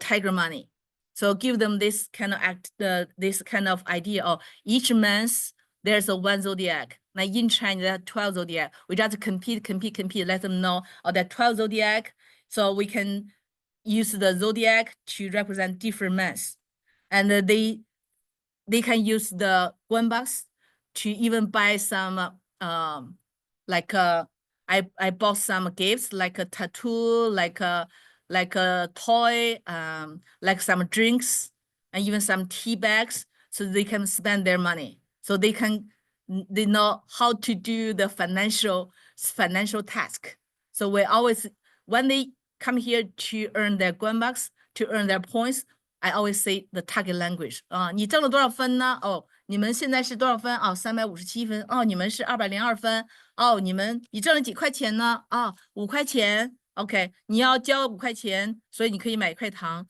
tiger money. So give them this kind of this kind of idea of each month, there's a 1 zodiac. Now in China, there are 12 zodiac. We just compete, let them know that 12 zodiac. So we can use the zodiac to represent different months. And they can use the Guanbox to even buy some like I bought some gifts like a tattoo, like a toy, like some drinks and even some tea bags, so they can spend their money. So they know how to do the financial task. So we always, when they come here to earn their Guanbox, to earn their points, I always say the target language. 你挣了多少分呢？哦，你们现在是多少分？哦，357分。哦，你们是202分。哦，你挣了几块钱呢？啊，5块钱。OK， 你要交5块钱，所以你可以买1块糖。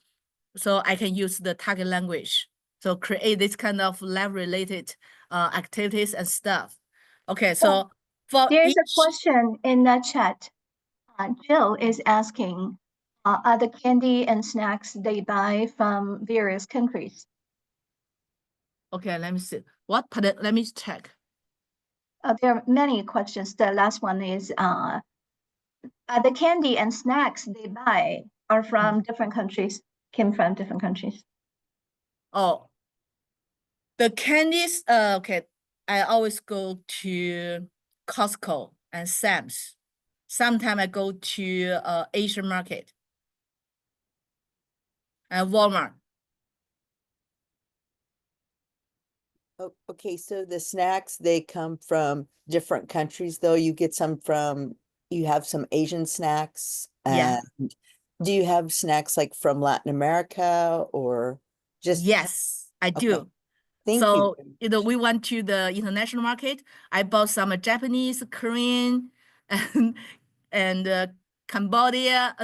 So I can use the target language. So create this kind of lab-related activities and stuff. Okay, so for There's a each, question in the chat. Jill is asking, are the candy and snacks they buy from various countries? okay, let me see. What part? Let me check. There are many questions. The last one is, the candy and snacks they buy are from different countries, came from different countries. Oh, the candies, okay, I always go to Costco and Sam's. Sometimes I go to Asian market and Walmart. Oh, okay, so the snacks, they come from different countries, though. You get some from, you have some Asian snacks. Yeah. And do you have snacks like from Latin America or just? Yes, I Okay. do. Thank So, you. we went to the international market. I bought some Japanese, Korean, and Cambodia.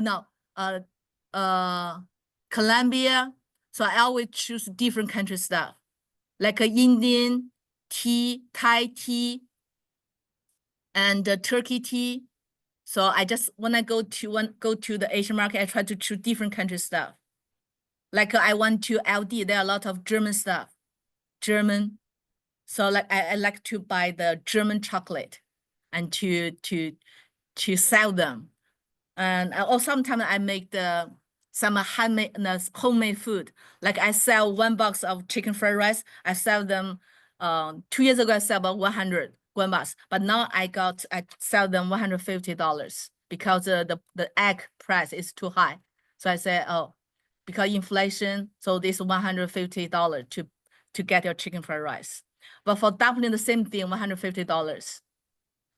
Colombia. So I always choose different country stuff, like Indian tea, Thai tea, and Turkey tea. So I just when I go to the Asian market, I try to choose different country stuff. Like I went to LD, there are a lot of German stuff. German. So like I like to buy the German chocolate and to sell them. And or sometimes I make some homemade food. Like I sell 1 box of chicken fried rice. I sell them 2 years ago I sell about 100 Guanbox, but now I sell them $150 because the egg price is too high. So I say, oh, because inflation, so this $150 to get your chicken fried rice. But for dumpling, the same thing, $150.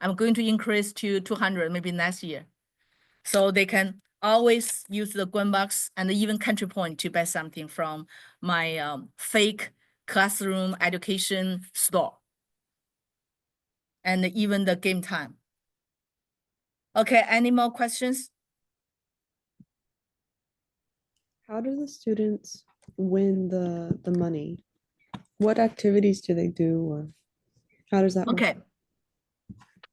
I'm going to increase to 200 maybe next year. So they can always use the Guanbox and even Country Point to buy something from my fake classroom education store. And even the game time. Okay, any more questions? How do the students win the money? What activities do they do, or how does that work? Okay.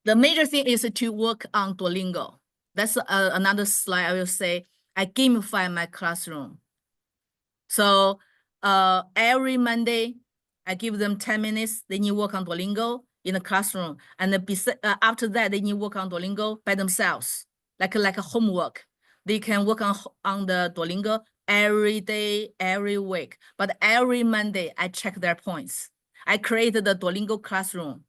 The major thing is to work on Duolingo. That's another slide I will say. I gamify my classroom. So every Monday, I give them 10 minutes. Then you work on Duolingo. in the classroom, and after that they need to work on Duolingo by themselves, like a homework. They can work on the Duolingo every day, every week. But every Monday, I check their points. I created the Duolingo classroom.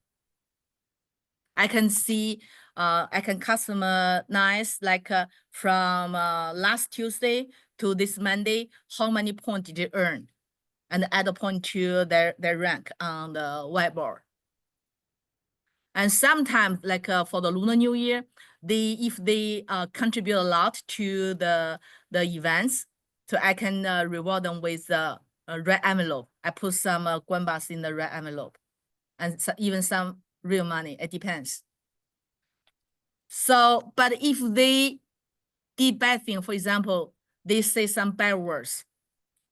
I can see, I can customize like from last Tuesday to this Monday, how many points did they earn? And add a point to their rank on the whiteboard. And sometimes, like for the Lunar New Year, if they contribute a lot to the events, so I can reward them with a red envelope. I put some guanbas in the red envelope, and even some real money. It depends. So, but if they did bad thing, for example, they say some bad words,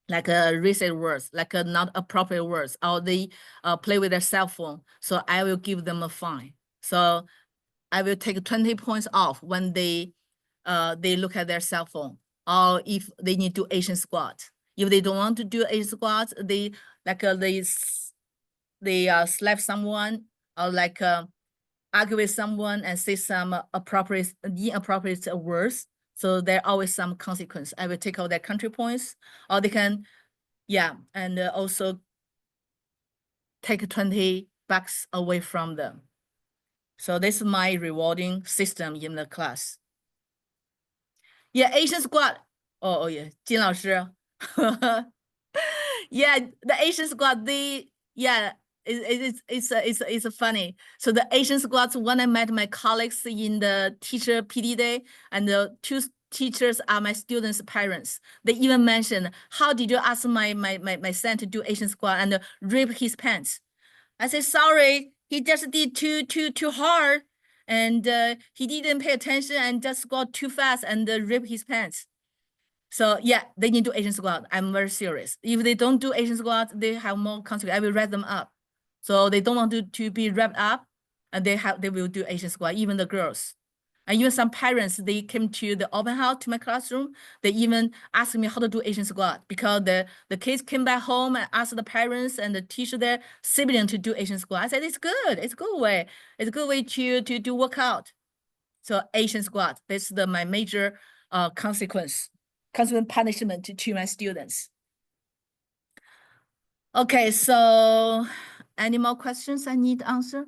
like racist words, like not appropriate words, or they play with their cell phone, so I will give them a fine. So I will take 20 points off when they look at their cell phone, or if they need to do Asian squat. If they don't want to do Asian squats, they like slap someone, or like argue with someone and say some inappropriate words. So there always some consequence. I will take out their country points, or they can, yeah, and also take $20 away from them. So this is my rewarding system in the class. Yeah, Asian squad. Oh yeah, Jin 老师. Yeah, the Asian squad, it's funny. So the Asian squads, when I met my colleagues in the teacher PD day, and the two teachers are my students' parents, they even mentioned, how did you ask my son to do Asian squad and rip his pants? I said, sorry, he just did too hard, and he didn't pay attention and just squat too fast and rip his pants. So yeah, they need to do Asian squat. I'm very serious. If they don't do Asian squat, they have more consequences. I will write them up. So they don't want to be wrapped up, and they will do Asian squat, even the girls. And even some parents, they came to the open house to my classroom. They even asked me how to do Asian squat, because the kids came back home and asked the parents and the teacher their sibling to do Asian squat. I said, it's good. It's a good way. It's a good way to do workout. So Asian squat, this is my major consequence punishment to my students. Okay, so any more questions I need to answer?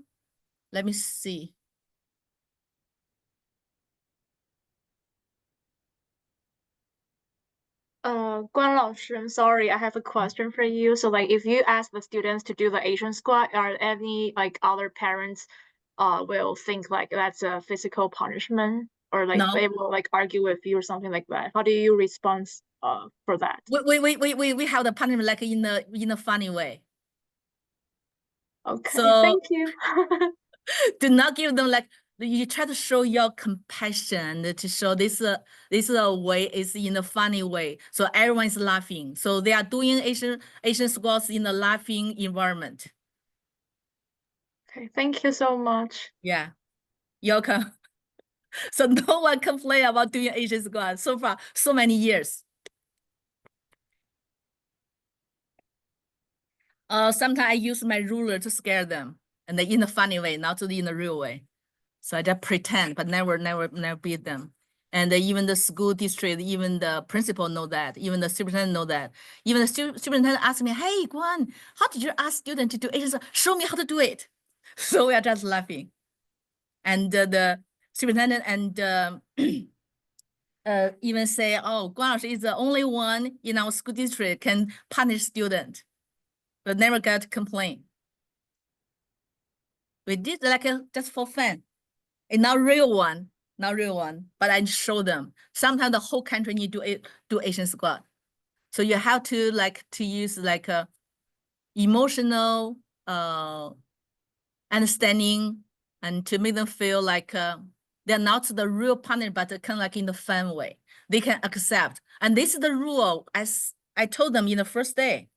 Let me see. Guan 老师, I'm sorry, I have a question for you. So like, if you ask the students to do the Asian squat, are any like other parents will think like that's a physical punishment, or like they will like argue with you or something like that? How do you respond for that? We have the punishment like in a funny way. Okay, so thank you. Do not give them like, you try to show your compassion, to show this is a way, is in a funny way, so everyone is laughing. So they are doing Asian squats in a laughing environment. Okay, thank you so much. Yeah, you're welcome. So no one complain about doing Asian squats so far, so many years. Sometimes I use my ruler to scare them, and in a funny way, not in a real way. So I just pretend, but never beat them. And even the school district, even the principal know that, even the superintendent know that. Even the superintendent asked me, hey, Guan, how did you ask students to do Asian? Show me how to do it. So we are just laughing. And the superintendent and even say, oh, Guan is the only one in our school district can punish student, but never got complaint. We did like just for fun. And not real one, but I show them. Sometimes the whole country need to do Asian squat. So you have to use like a emotional understanding, and to make them feel like they're not the real partner, but kind of like in the fun way. They can accept. And this is the rule, as I told them in the first day.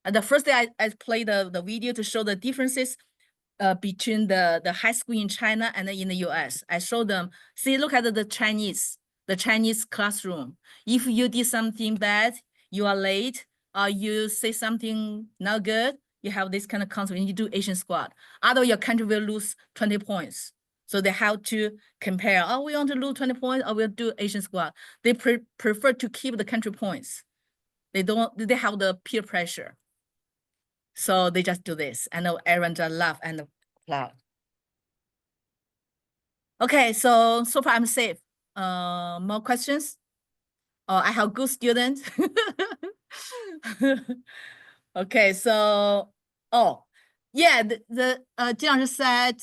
And the first day I played the video to show the differences between the high school in China and in the US. I showed them, see, look at the Chinese classroom. If you did something bad, you are late, or you say something not good, you have this kind of concept, and you do Asian squad. Otherwise, your country will lose 20 points. So they have to compare, oh, we want to lose 20 points, or we'll do Asian squad. They prefer to keep the country points. They have the peer pressure. So they just do this. I know everyone just laugh and applaud. Okay, so far I'm safe. More questions? Oh, I have good students. Okay, so, oh, yeah, Jiang said,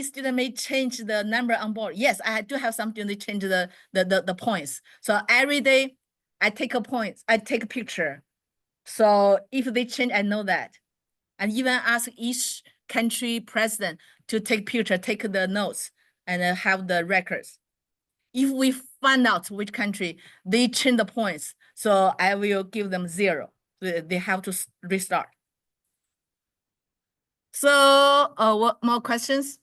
student may change the number on board. Yes, I do have some students change the points. So every day I take a point, I take a picture. So if they change, I know that. And even ask each country president to take picture, take the notes, and have the records. If we find out which country they change the points, so I will give them 0. They have to restart. So, what more questions?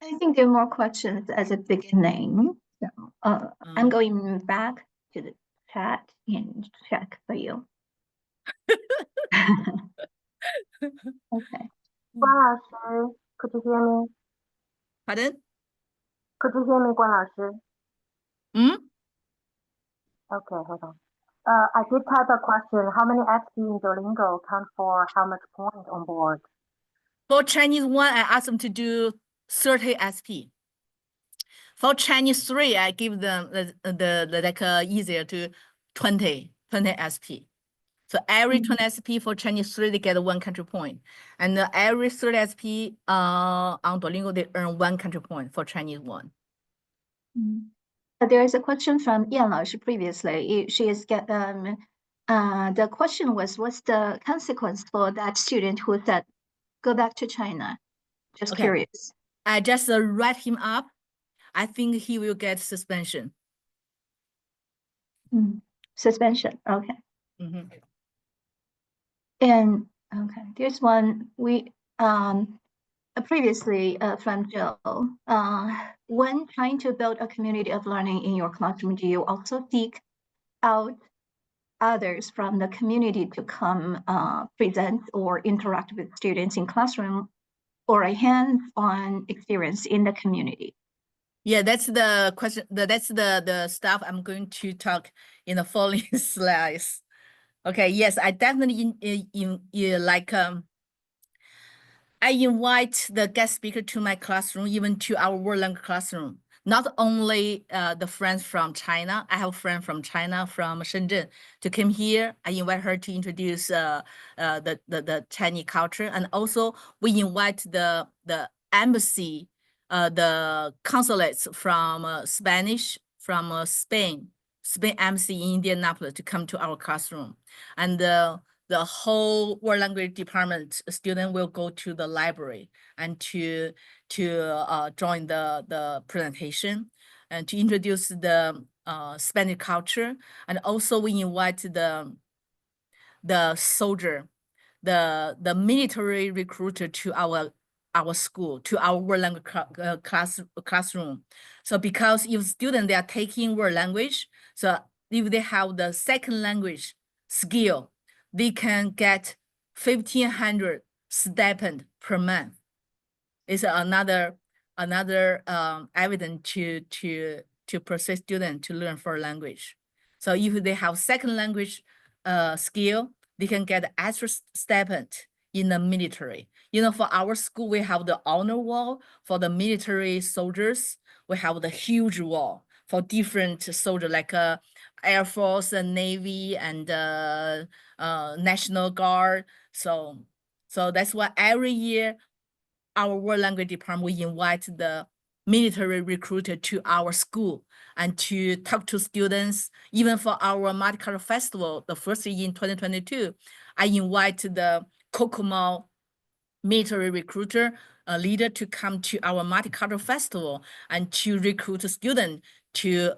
I think there are more questions at the beginning. So, I'm going back to the chat and check for you. Okay. Guan Laoshi, could you hear me? Pardon? Could you hear me, Guan Laoshi? Okay, hold on. I did type a question. How many SP in Duolingo count for how much point on board? For Chinese 1, I asked them to do 30 SP. For Chinese 3, I give them easier to 20 SP. So every 20 SP for Chinese 3, they get 1 country point. And every 30 SP on Duolingo, they earn 1 country point for Chinese 1. There is a question from Yan Laoshi previously. She is the question was, what's the consequence for that student who said, go back to China? Just Okay. curious. I just write him up. I think he will get suspension. Suspension, okay. Mm-hmm. And okay, there's one we previously from Jill. When trying to build a community of learning in your classroom, do you also seek out others from the community to come present or interact with students in classroom, or a hands-on experience in the community? Yeah, that's the question. That's the stuff I'm going to talk in the following slides. Okay, yes, I definitely I invite the guest speaker to my classroom, even to our world language classroom. Not only the friends from China, I have a friend from China, from Shenzhen, to come here. I invite her to introduce the Chinese culture, and also we invite the embassy, the consulates from Spanish, from Spain embassy in Indianapolis to come to our classroom, and the whole world language department student will go to the library and to join the presentation and to introduce the Spanish culture. And also we invite the soldier, the military recruiter to our school, to our world language classroom. So because if students, they are taking world language, so if they have the second language skill, they can get 1,500 stipend per month. It's another evidence to pursue students to learn foreign language. So if they have second language skill, they can get extra stipend in the military. You know, for our school, we have the honor wall. For the military soldiers, we have the huge wall for different soldiers, like Air Force and Navy and National Guard. So that's why every year our world language department, we invite the military recruiter to our school and to talk to students. Even for our multicultural festival, the first year in 2022, I invite the Kokomo military recruiter leader to come to our multicultural festival and to recruit a student to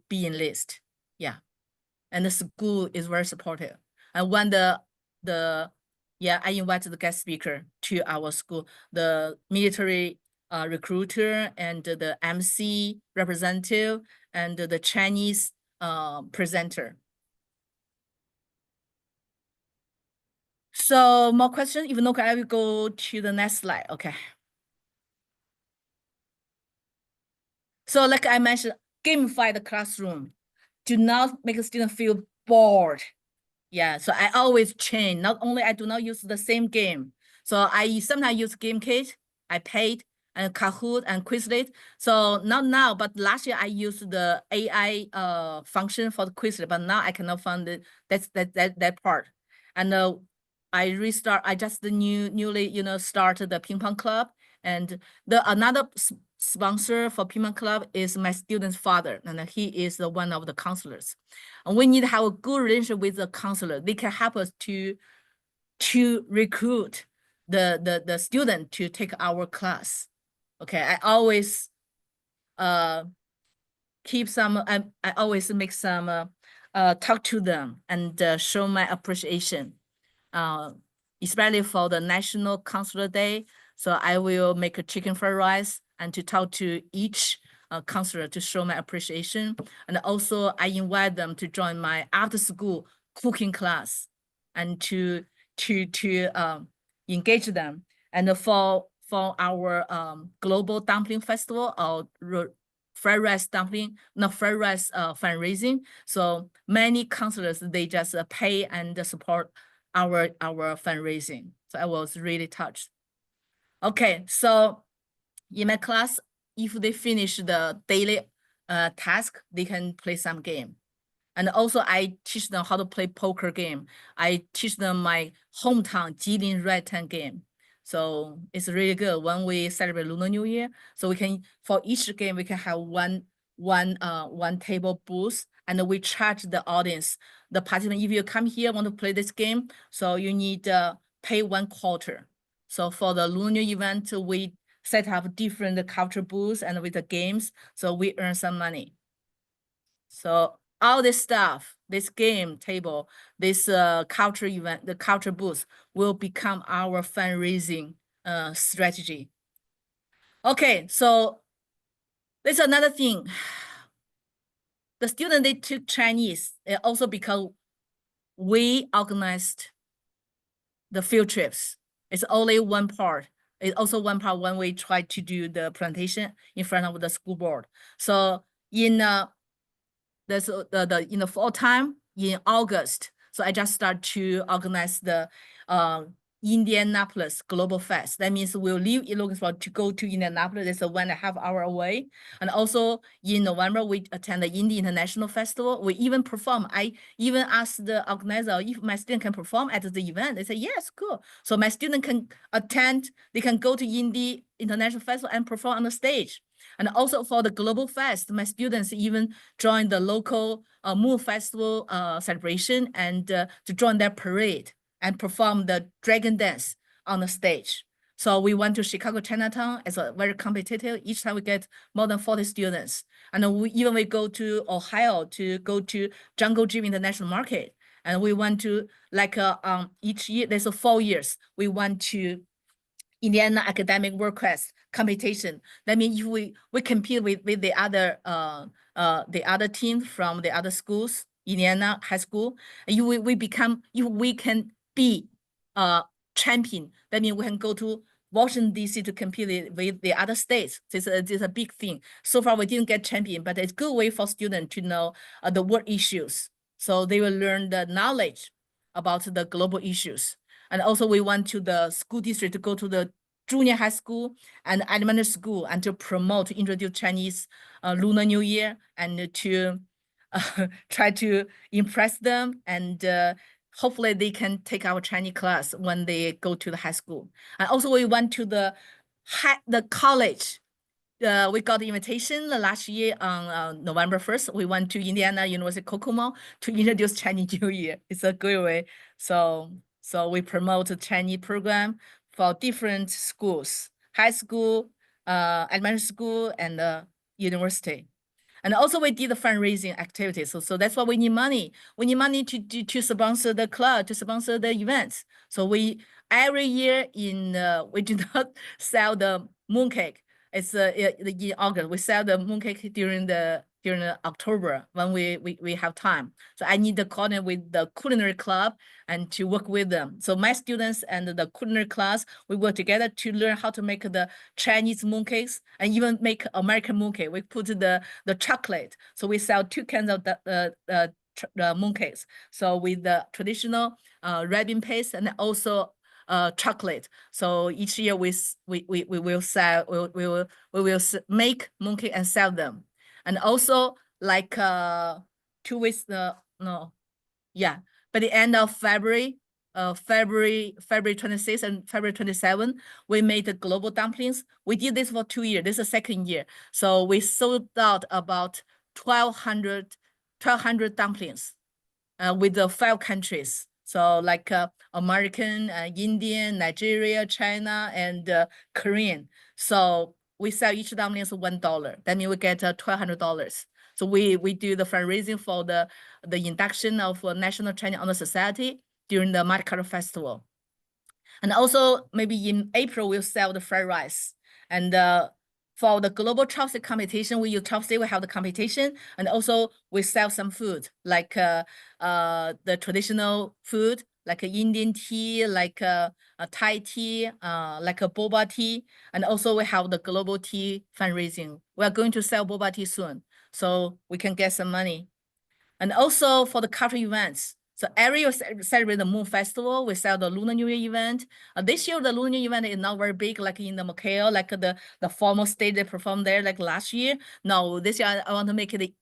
be enlisted. Yeah, and the school is very supportive. And when I invited the guest speaker to our school, the military recruiter and the MC representative and the Chinese presenter. So more questions? If no, I will go to the next slide. Okay. So like I mentioned, gamify the classroom. Do not make a student feel bored. Yeah, so I always change. Not only I do not use the same game. So I sometimes use GameKit, I paid, and Kahoot and Quizlet. So not now, but last year I used the AI function for the Quizlet, but now I cannot find it. That part. And I just newly started the ping pong club, and the another sponsor for ping pong club is my student's father, and he is one of the counselors. And we need to have a good relationship with the counselor. They can help us to recruit the student to take our class. Okay, I always keep some. I always make some talk to them and show my appreciation. Especially for the National Counselor Day. So I will make a chicken fried rice and to talk to each counselor to show my appreciation. And also I invite them to join my after school cooking class and to engage them. And for our global dumpling festival or fried rice dumpling, not fried rice fundraising. So many counselors, they just pay and support our fundraising. So I was really touched. Okay, so in my class, if they finish the daily task, they can play some game. And also I teach them how to play poker game. I teach them my hometown Jilin Red Tan game. So it's really good when we celebrate Lunar New Year. So we can, for each game, we can have one table booth, and we charge the audience, the participant. If you come here, want to play this game, so you need pay 1 quarter. So for the Lunar New Year event, we set up different culture booths and with the games, so we earn some money. So all this stuff, this game table, this culture event, the culture booth will become our fundraising strategy. Okay, so there's another thing. The student, they took Chinese also because we organized the field trips. It's only one part. It's also one part when we try to do the presentation in front of the school board. So in in the fall time in August, so I just start to organize the Indianapolis Global Fest. That means we'll leave Logansport to go to Indianapolis. It's a 1.5 hour away. And also in November, we attend the Indy International Festival. We even perform. I even asked the organizer if my student can perform at the event. They say, yes, cool. So my student can attend, they can go to Indy International Festival and perform on the stage. And also for the Global Fest, my students even join the local Moon Festival celebration and to join their parade and perform the dragon dance on the stage. So we went to Chicago Chinatown. It's a very competitive. Each time we get more than 40 students. And we go to Ohio to go to Jungle Gym International Market. And we went to like each year, there's 4 years, we went to Indiana Academic World Quest competition. That means if we compete with the other team from the other schools, Indiana high school, if we can be champion, that means we can go to Washington, D.C. to compete with the other states. This is a big thing. So far, we didn't get champion, but it's a good way for students to know the world issues. So they will learn the knowledge about the global issues. And also we went to the school district to go to the junior high school and elementary school and to promote, to introduce Chinese Lunar New Year and to try to impress them, and hopefully they can take our Chinese class when they go to the high school. And also we went to the college. We got the invitation last year on November 1st. We went to Indiana University Kokomo to introduce Chinese New Year. It's a great way. So we promote the Chinese program for different schools, high school, elementary school, and university. And also we did the fundraising activities. So that's why we need money. We need money to sponsor the club, to sponsor the events. So we every year we do not sell the mooncake. It's in August. We sell the mooncake during the during October when we have time. So I need to coordinate with the culinary club and to work with them. So my students and the culinary class, we work together to learn how to make the Chinese mooncakes and even make American mooncake. We put the chocolate. So we sell 2 kinds of the mooncakes. So with the traditional red bean paste and also chocolate. So each year we will sell, we will make mooncake and sell them. And also like 2 weeks, by the end of February, February 26th and February 27th, we made the global dumplings. We did this for 2 years. This is the 2nd year. So we sold out about 1,200 dumplings with the 5 countries. So like American, Indian, Nigeria, China, and Korean. So we sell each dumpling is $1. That means we get $1,200. So we do the fundraising for the induction of National Chinese Honor Society during the Multicultural Festival. And also maybe in April, we'll sell the fried rice. And for the global chopstick competition, we use chopstick, we have the competition. And also we sell some food, like the traditional food, like Indian tea, like a Thai tea, like a boba tea. And also we have the global tea fundraising. We are going to sell boba tea soon, so we can get some money. And also for the cultural events. So every year celebrate the Moon Festival, we sell the Lunar New Year event. This year, the Lunar New Year event is not very big, like in the Macau, like the formal stage they performed there, like last year. No, this year I want to make it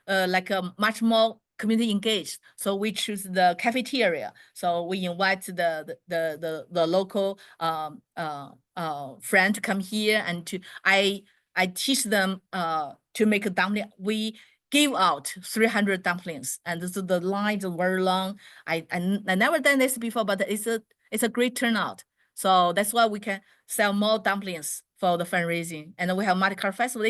like a much more community engaged. So we choose the cafeteria. So we invite the local friend to come here and I teach them to make a dumpling. We give out 300 dumplings, and this is the lines are very long. I never done this before, but it's a great turnout. So that's why we can sell more dumplings for the fundraising. And we have Multicultural Festival.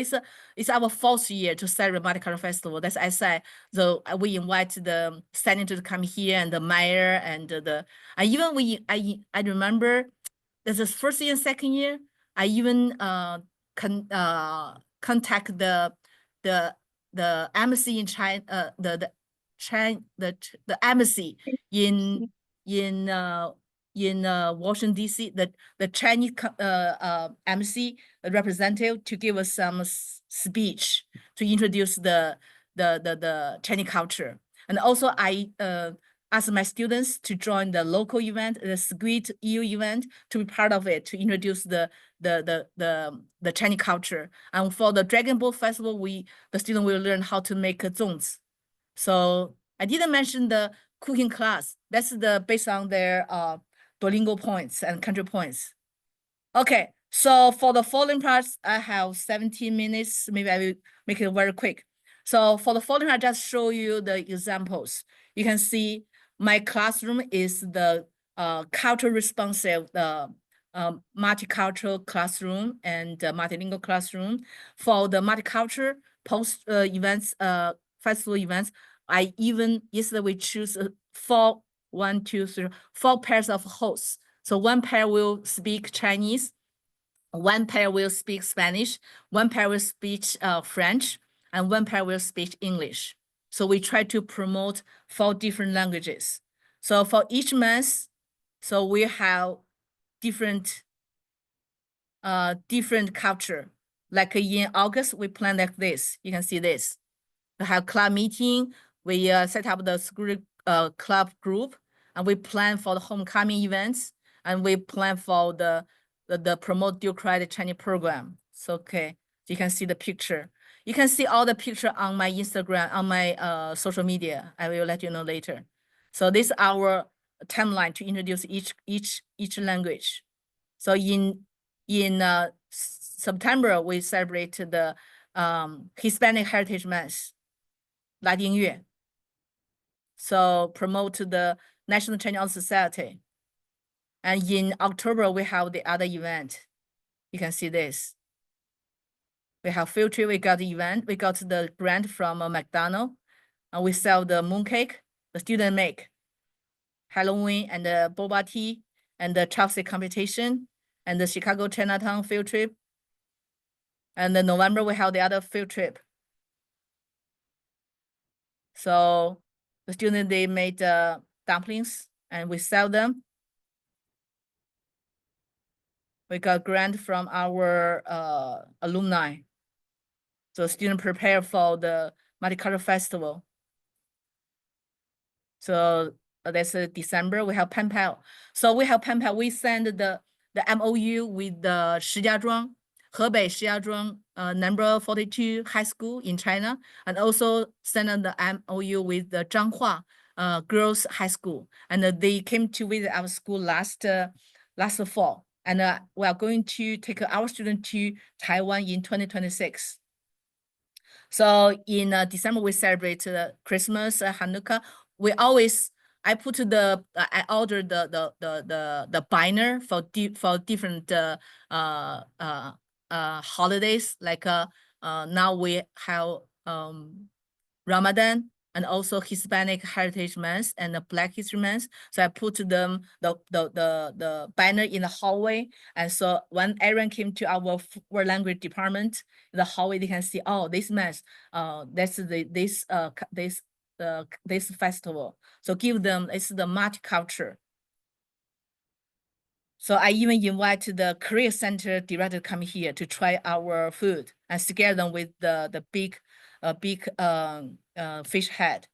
It's our 4th year to celebrate Multicultural Festival. That's I said. So we invite the senator to come here and the mayor and I remember this is 1st year and 2nd year. I even contact the embassy in China, the embassy in Washington D.C. the Chinese embassy representative to give us some speech to introduce the Chinese culture. And also I ask my students to join the local event, the Squid EU event, to be part of it, to introduce the Chinese culture. And for the Dragon Boat Festival, the student will learn how to make zongs. So I didn't mention the cooking class. That's based on their Duolingo points and country points. Okay, so for the following parts, I have 17 minutes. Maybe I will make it very quick. So for the following, I just show you the examples. You can see my classroom is the culture responsive, multicultural classroom and multilingual classroom. For the multicultural post events, festival events, yesterday we choose 4 pairs of hosts. So 1 pair will speak Chinese, 1 pair will speak Spanish, 1 pair will speak French, and 1 pair will speak English. So we try to promote 4 different languages. So for each month, so we have different culture. Like in August, we plan like this. You can see this. We have club meeting. We set up the school club group, and we plan for the homecoming events, and we plan for the promote dual credit Chinese program. So okay, you can see the picture. You can see all the picture on my Instagram, on my social media. I will let you know later. So this is our timeline to introduce each language. So in September, we celebrate the Hispanic Heritage Month, 拉丁月. So promote the National Chinese Honor Society. And in October, we have the other event. You can see this. We have field trip, we got the event, we got the grant from McDonald's, and we sell the mooncake, the student make, Halloween and the boba tea, and the chopstick competition, and the Chicago Chinatown field trip. And in November, we have the other field trip. So the student, they made dumplings and we sell them. We got grant from our alumni. So student prepare for the multicultural festival. So that's December, we have pen pal. So we have pen pal, we send the MOU with the Shijiazhuang, Hebei Shijiazhuang, number 42 high school in China, and also send the MOU with the Zhanghua girls high school. And they came to visit our school last fall. And we are going to take our student to Taiwan in 2026. So in December, we celebrate Christmas, Hanukkah. We always, I order the binder for different holidays. Like now we have Ramadan and also Hispanic Heritage Month and the Black History Month. So I put them the banner in the hallway. And so when everyone came to our world language department, the hallway, they can see, oh, this month, that's this festival. So give them, it's the multicultural. So I even invited the Korea Center director to come here to try our food and scare them with the big fish head.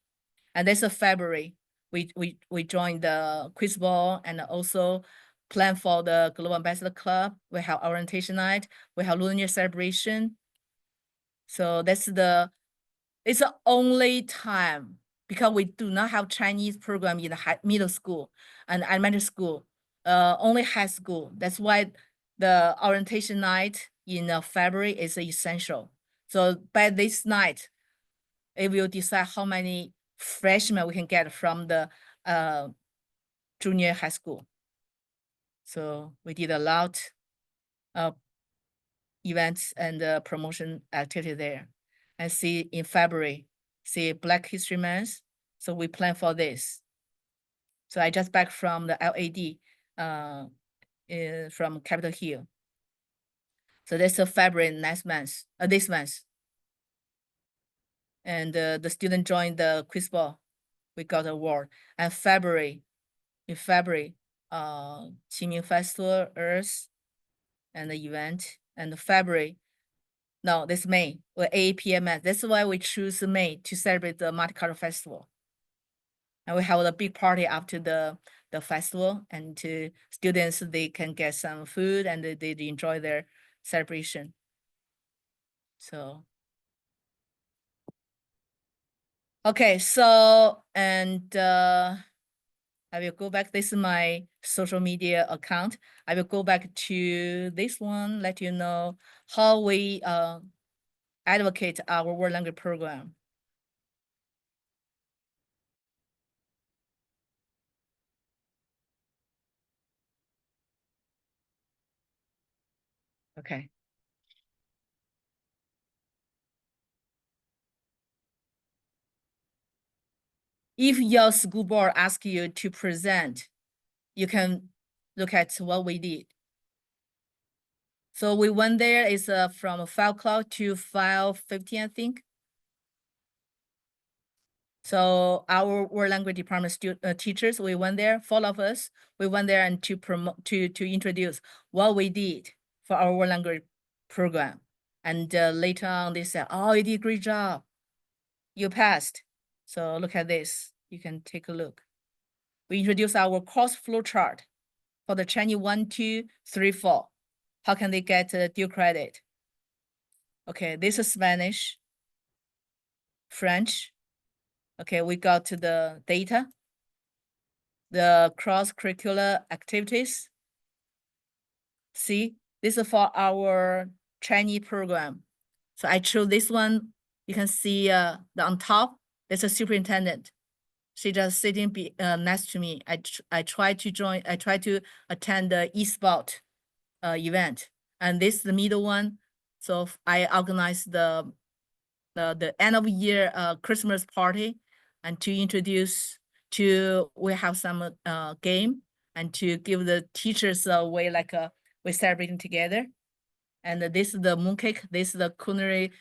And that's February. We joined the quiz ball and also plan for the Global Ambassador Club. We have orientation night. We have Lunar New Year celebration. So that's it's the only time, because we do not have Chinese program in the middle school and elementary school, only high school. That's why the orientation night in February is essential. So by this night, it will decide how many freshmen we can get from the junior high school. So we did a lot of events and promotion activity there. And see in February, see Black History Month. So we plan for this. So I just back from the LAD from Capitol Hill. So that's February next month, this month. And the student joined the quiz ball. We got an award. And in February, Qingming Festival, Earth, and the event. And February, no, this May, or AAPMS. That's why we choose May to celebrate the Multicultural Festival. And we have a big party after the festival, and to students, they can get some food and they enjoy their celebration. So. Okay, so, and I will go back. This is my social media account. I will go back to this one, let you know how we advocate our world language program. Okay. If your school board asks you to present, you can look at what we did. So we went there is from 5 o'clock to 5:15, I think. So our world language department teachers, we went there, 4 of us, we went there and to promote, to introduce what we did for our world language program. And later on they said, oh, you did a great job. You passed. So look at this, you can take a look. We introduced our course flow chart for the Chinese 1, 2, 3, 4. How can they get due credit? Okay, this is Spanish, French. Okay, we got to the data, the cross-curricular activities. See, this is for our Chinese program. So I chose this one. You can see the on top, there's a superintendent. She just sitting next to me. I try to attend the eSport event. And this is the middle one. So I organized the end of year Christmas party, and to introduce we have some game and to give the teachers a way like we're celebrating together. And this is the mooncake. This is the culinary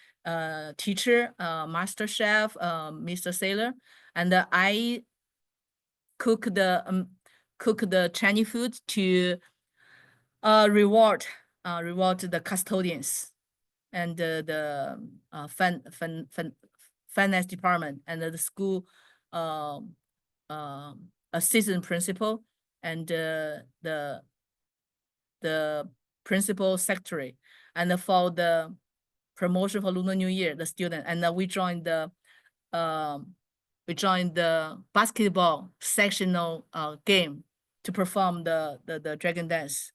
teacher, master chef, Mr. Sailor, and I cook the Chinese food to reward the custodians and the finance department and the school assistant principal and the principal secretary, and for the promotion for Lunar New Year, the student, and we joined the basketball sectional game to perform the dragon dance.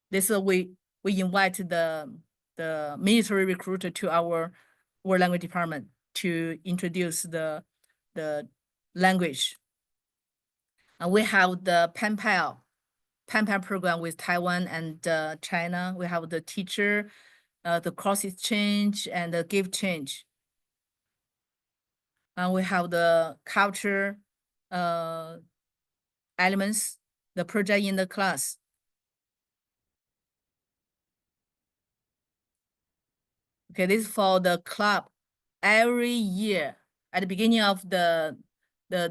This we invite the military recruiter to our world language department to introduce the language. And we have the pen pal program with Taiwan and China. We have the teacher, the cross exchange, and the gift change. And we have the culture elements, the project in the class. Okay, this is for the club. Every year at the beginning of the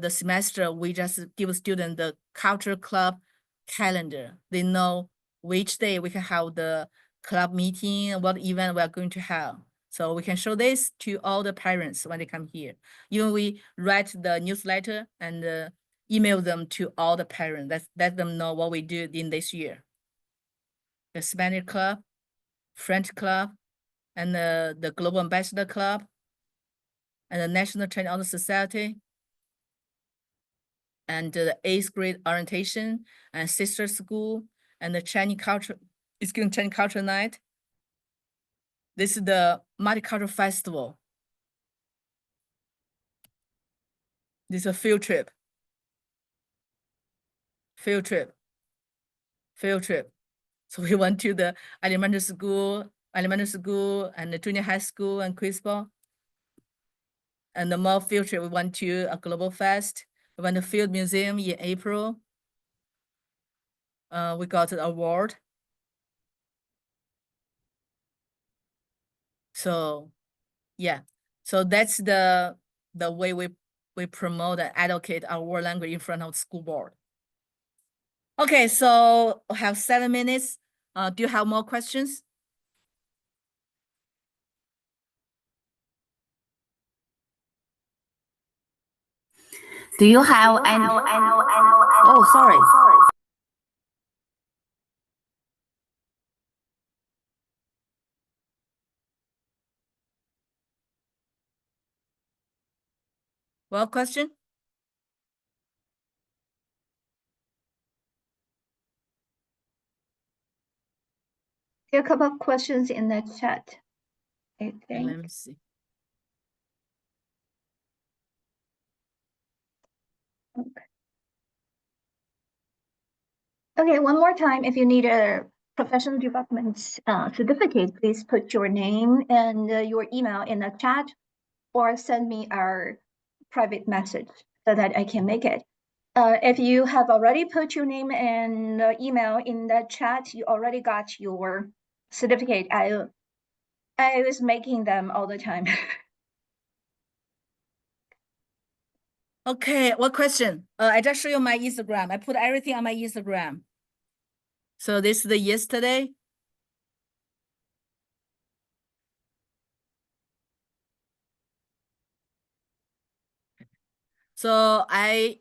semester, we just give students the culture club calendar. They know which day we can have the club meeting, what event we are going to have. So we can show this to all the parents when they come here. Even we write the newsletter and email them to all the parents. Let them know what we do in this year. The Spanish club, French club, and the Global Ambassador Club, and the National Chinese Honor Society, and the 8th grade orientation, and sister school, and the Chinese culture night. This is the multicultural festival. This is a field trip. So we went to the elementary school, and the junior high school, and quiz ball. And the more field trip, we went to a global fest. We went to Field Museum in April. We got an award. So yeah, so that's the way we promote and advocate our world language in front of the school board. Okay, so we have 7 minutes. Do you have more questions? Do you have any? Oh, sorry. Well, question? There are a couple of questions in the chat, I think. Let me see. Okay, one more time, if you need a professional development certificate, please put your name and your email in the chat, or send me our private message so that I can make it. If you have already put your name and email in the chat, you already got your certificate. I was making them all the time. Okay, what question? I just show you my Instagram. I put everything on my Instagram. So this is the yesterday. So I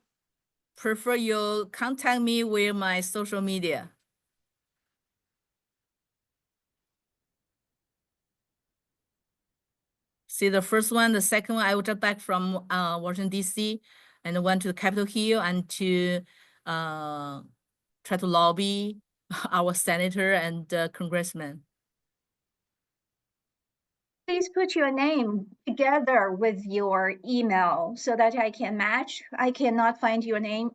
prefer you contact me with my social media. See the first one, the second one, I was just back from Washington, D.C. and went to Capitol Hill and to try to lobby our senator and congressman. Please put your name together with your email so that I can match. I cannot find your name,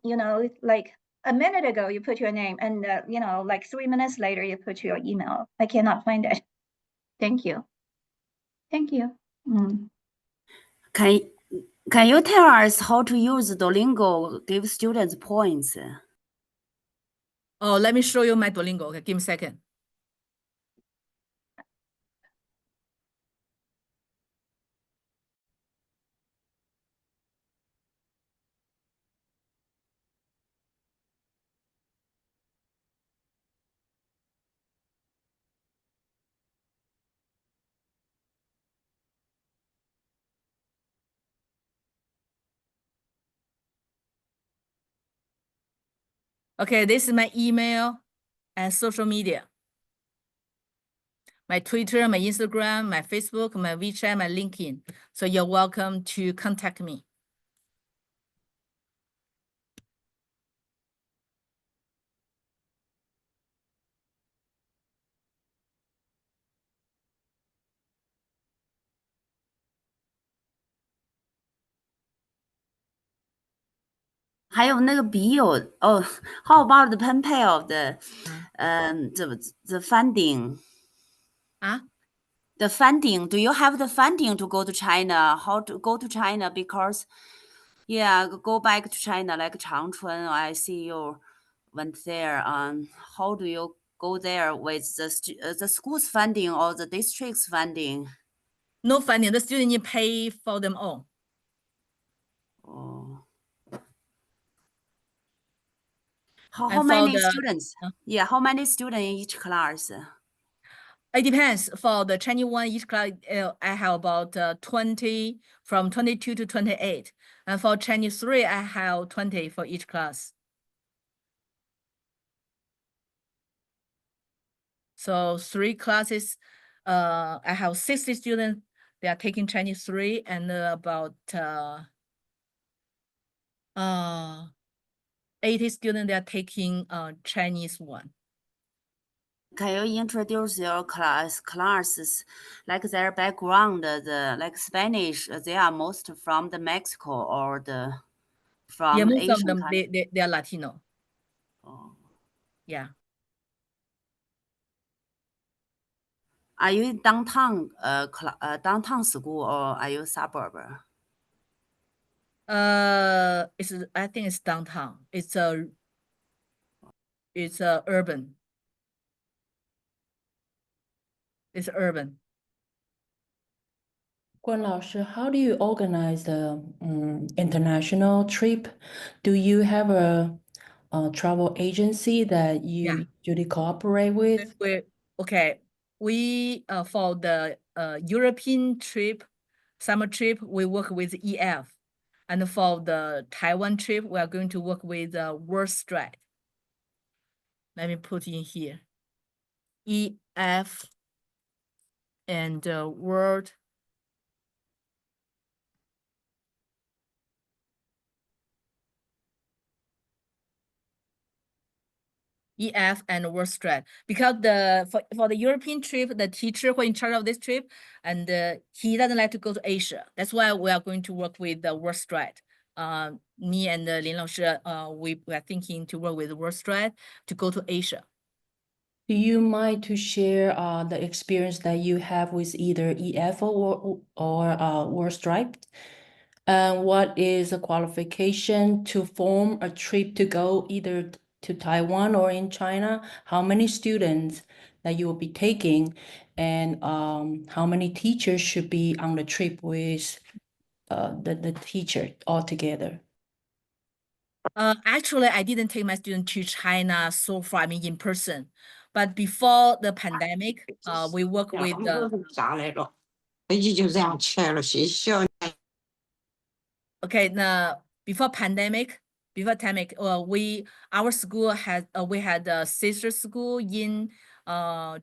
like a minute ago you put your name and, like 3 minutes later you put your email. I cannot find it. Thank you. Thank you. Can you tell us how to use Duolingo give students points? Oh, let me show you my Duolingo. Okay, give me a second. Okay, this is my email and social media. My Twitter, my Instagram, my Facebook, my WeChat, my LinkedIn. So you're welcome to contact me. 还有那个笔友哦，How about the pen pal 的the funding? 啊 The funding, do you have the funding to go to China? How to go to China? Because, yeah, go back to China like Changchun. I see you went there. How do you go there with the school's funding or the district's funding? No funding. The student need pay for them all. Oh. And How for many the- students? Yeah, how many students in each class? It depends. For the Chinese one, each class I have about 20, from 22 to 28. And for Chinese 3, I have 20 for each class. So 3 classes, I have 60 students. They are taking Chinese 3 and about 80 students, they are taking Chinese 1. Can you introduce your classes, like their background, like Spanish, they are most from the Mexico or from Yeah, most Asian of them, country? they are Latino. Oh. Yeah. Are you in downtown, downtown school or are you suburb? I think it's downtown. It's urban. It's urban. 关老师, how do you organize the international trip? Do you have a travel agency that you usually cooperate with? We for the European trip, summer trip, we work with EF. And for the Taiwan trip, we are going to work with WorldStride. Let me put in here. EF and World. EF and WorldStride, because for the European trip, the teacher who in charge of this trip, and he doesn't like to go to Asia. That's why we are going to work with the WorldStride. Me and Lin Laoshi, we are thinking to work with WorldStride to go to Asia. Do you mind to share the experience that you have with either EF or WorldStride? What is the qualification to form a trip to go either to Taiwan or in China? How many students that you will be taking, and how many teachers should be on the trip with the teacher altogether? Actually, I didn't take my student to China so far, I mean in person. But before the pandemic, we work with okay, now before pandemic, our school had we had a sister school in Jinhua,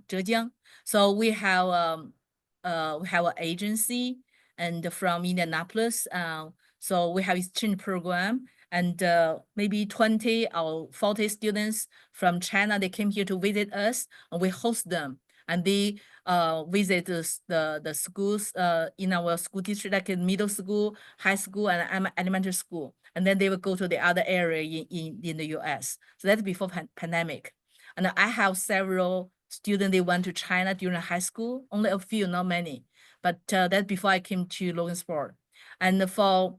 Zhejiang. So we have an agency and from Indianapolis. So we have exchange program, and maybe 20 or 40 students from China, they came here to visit us, and we host them, and they visit the schools in our school district, like in middle school, high school, and elementary school. And then they will go to the other area in the US. So that's before pandemic. And I have several students, they went to China during high school, only a few, not many. But that's before I came to Logansport. And for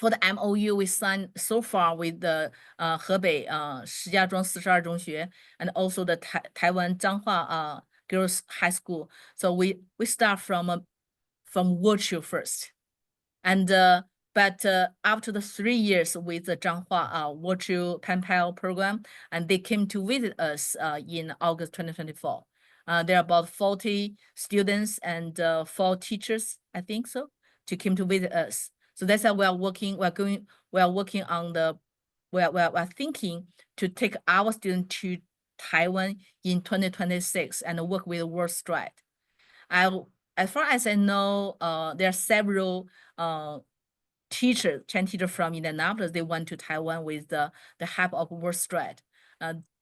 the MOU we signed so far with the Hebei Shijiazhuang 42 中学 and also the Taiwan Zhanghua Girls High School. So we start from virtual first, and but after the 3 years with the Zhanghua virtual pen pal program, and they came to visit us in August 2024. There are about 40 students and 4 teachers, I think so, to came to visit us. So that's how we are working. We are working on the we're thinking to take our student to Taiwan in 2026 and work with WorldStride. As far as I know, there are several Chinese teachers from Indianapolis. They went to Taiwan with the help of WorldStride.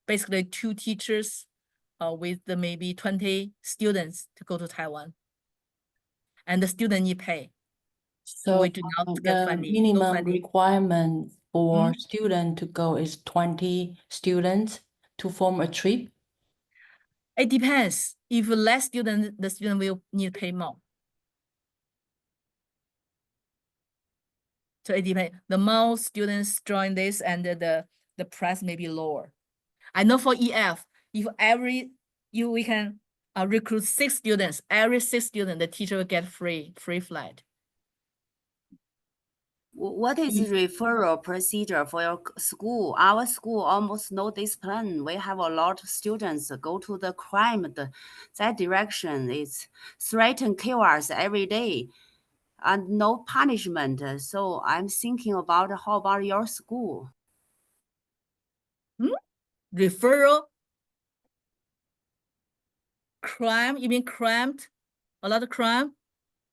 Basically 2 teachers with maybe 20 students to go to Taiwan. And the student need pay. So we do not get the funding, no minimum funding. requirement for student to go is 20 students to form a trip. It depends. If less students, the student will need to pay more. So it depends. The more students join this, and the price may be lower. I know for EF, if we can recruit 6 students, every 6 students, the teacher will get free flight. What is referral procedure for your school? Our school almost no discipline. We have a lot of students go to the crime. That direction is threaten kill us every day, and no punishment. So I'm thinking about how about your school? Referral? Crime? You mean crime? A lot of crime?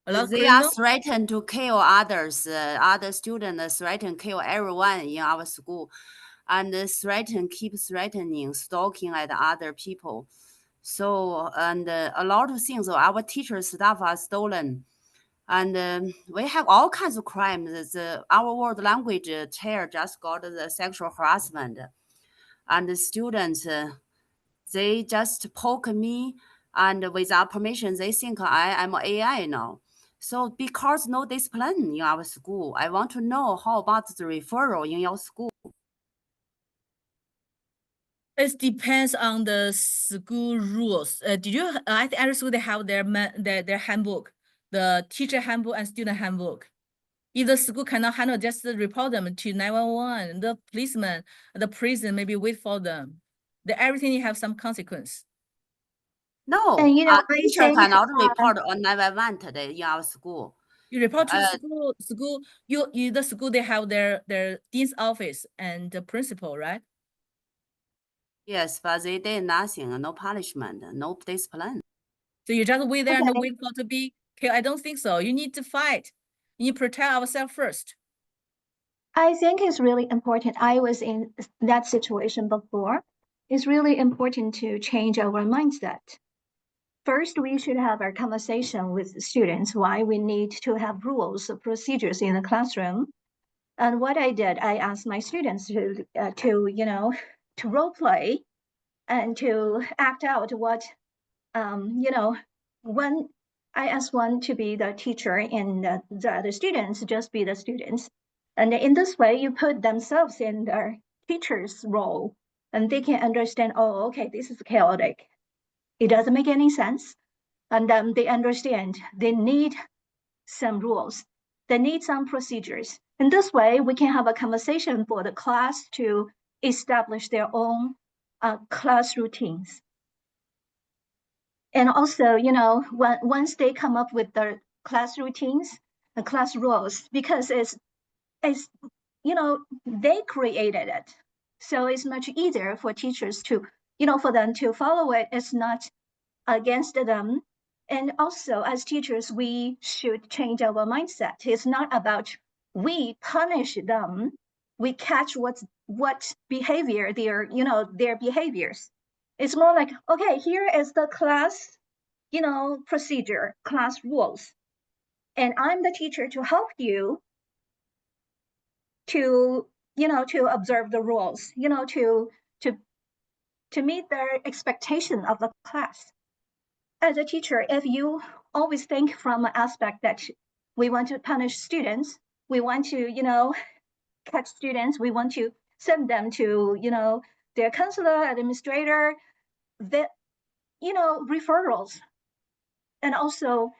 A lot of They criminal? are threatened to kill others. Other students threaten kill everyone in our school, and keep threatening, stalking at other people. So and a lot of things. Our teacher staff are stolen, and we have all kinds of crimes. Our world language chair just got the sexual harassment, and the students they just poke me, and without permission, they think I am AI now. So because no discipline in our school, I want to know how about the referral in your school? It depends on the school rules. Did you? I think every school they have their handbook, the teacher handbook and student handbook. If the school cannot handle, just report them to 911. The policeman, the prison, maybe wait for them. Everything have some consequence. No, And, you know, a I teacher think, cannot report on 911 today in our school. You report to the school. The school they have their dean's office and the principal, right? Yes, but they did nothing, no punishment, no discipline. So you just wait there and Okay. wait for to be killed? I don't think so. You need to fight. You need to protect ourselves first. I think it's really important. I was in that situation before. It's really important to change our mindset. First, we should have a conversation with students why we need to have rules, procedures in the classroom. And what I did, I asked my students to role play and to act out what, when I asked one to be the teacher and the other students just be the students. And in this way, you put themselves in their teacher's role and they can understand, oh, okay, this is chaotic. It doesn't make any sense. And then they understand they need some rules. They need some procedures. In this way, we can have a conversation for the class to establish their own class routines. And also, once they come up with their class routines, the class rules, because it's they created it. So it's much easier for teachers to, for them to follow it. It's not against them. And also as teachers, we should change our mindset. It's not about we punish them, we catch what behavior their behaviors. It's more like, okay, here is the class, procedure, class rules. And I'm the teacher to help you to observe the rules, to meet their expectation of the class. As a teacher, if you always think from an aspect that we want to punish students, we want to, catch students, we want to send them to, their counselor, administrator, referrals. And also,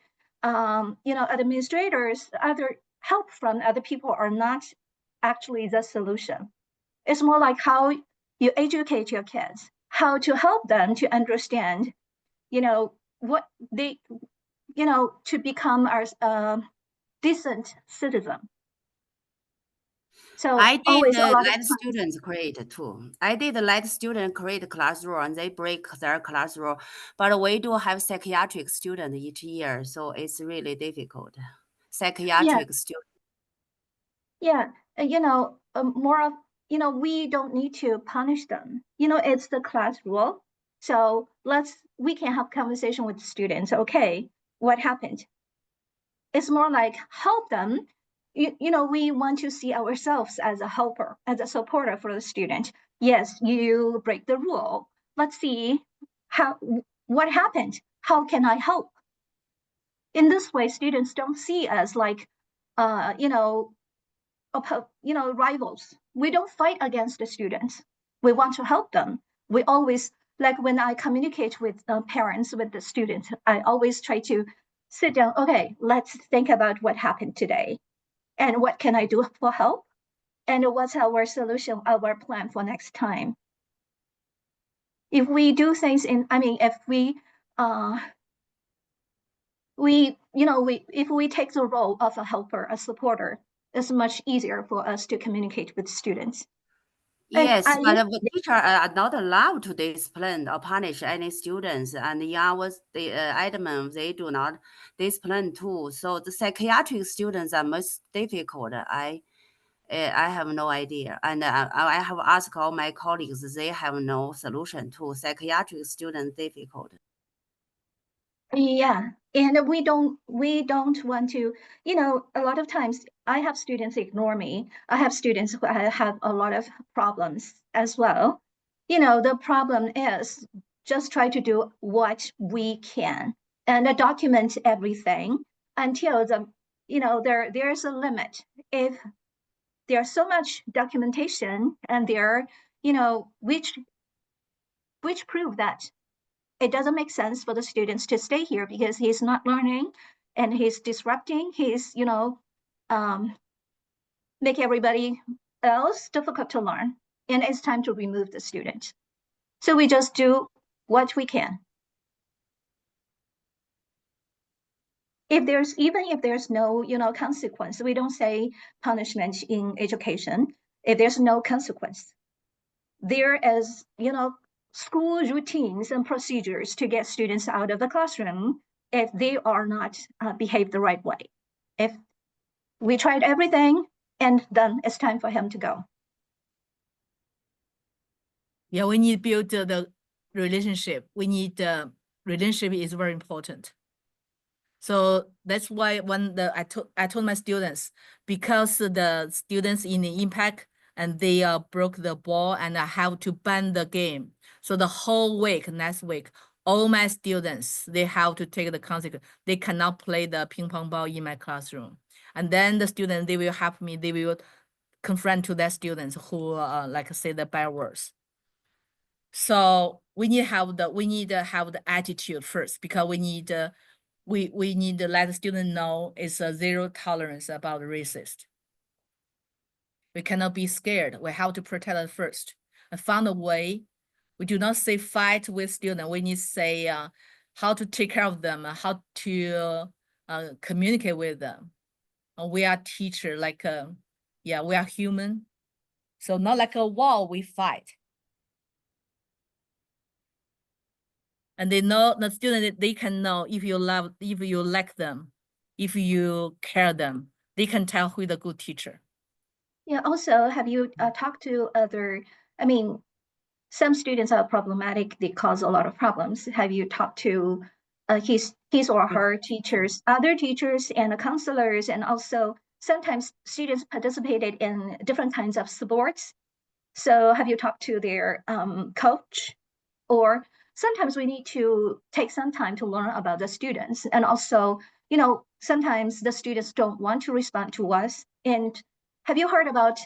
administrators, other help from other people are not actually the solution. It's more like how you educate your kids, how to help them to understand, what they, to become a decent citizen. So I did always a lot of let times, students create too. I did let students create classroom and they break their classroom, but we do have psychiatric student each year, so it's really difficult. Psychiatric student. yeah, more of, we don't need to punish them. It's the class rule. So we can have conversation with students. Okay, what happened? It's more like help them. We want to see ourselves as a helper, as a supporter for the student. Yes, you break the rule. Let's see what happened. How can I help? In this way, students don't see us like, rivals. We don't fight against the students. We want to help them. We always, like when I communicate with parents, with the students, I always try to sit down. Okay, let's think about what happened today and what can I do for help? And what's our solution, our plan for next time? If we do things if if we take the role of a helper, a supporter, it's much easier for us to communicate with students. Yes, but the teacher are not allowed to discipline or punish any students, and in our admin, they do not discipline too. So the psychiatric students are most difficult. I have no idea, and I have asked all my colleagues. They have no solution to psychiatric students difficult. Yeah, and we don't want to, a lot of times I have students ignore me. I have students who have a lot of problems as well. The problem is just try to do what we can and document everything until there's a limit. If there's so much documentation and which prove that it doesn't make sense for the students to stay here because he's not learning and he's disrupting, he's, make everybody else difficult to learn. And it's time to remove the student. So we just do what we can. If there's no, consequence, we don't say punishment in education. If there's no consequence, there is, school routines and procedures to get students out of the classroom if they are not behave the right way. If we tried everything and then it's time for him to go. Yeah, we need to build the relationship. Relationship is very important. So that's why when I told my students, because the students in the impact and they broke the ball and I have to ban the game. So the whole week, next week, all my students, they have to take the consequence. They cannot play the ping pong ball in my classroom. And then the students, they will help me. They will confront to their students who like say the bad words. So we need to have the attitude first, because we need to let the student know it's a zero tolerance about racist. We cannot be scared. We have to protect them first and find a way. We do not say fight with students. We need to say how to take care of them, how to communicate with them. We are teacher, we are human. So not like a wall we fight. And they know, the student, they can know if you like them, if you care them, they can tell who is a good teacher. Yeah, also, have you talked to some students are problematic, they cause a lot of problems. Have you talked to his or her teachers, other teachers and counselors, and also sometimes students participated in different kinds of sports. So have you talked to their coach? Or sometimes we need to take some time to learn about the students. And also, sometimes the students don't want to respond to us. And have you heard about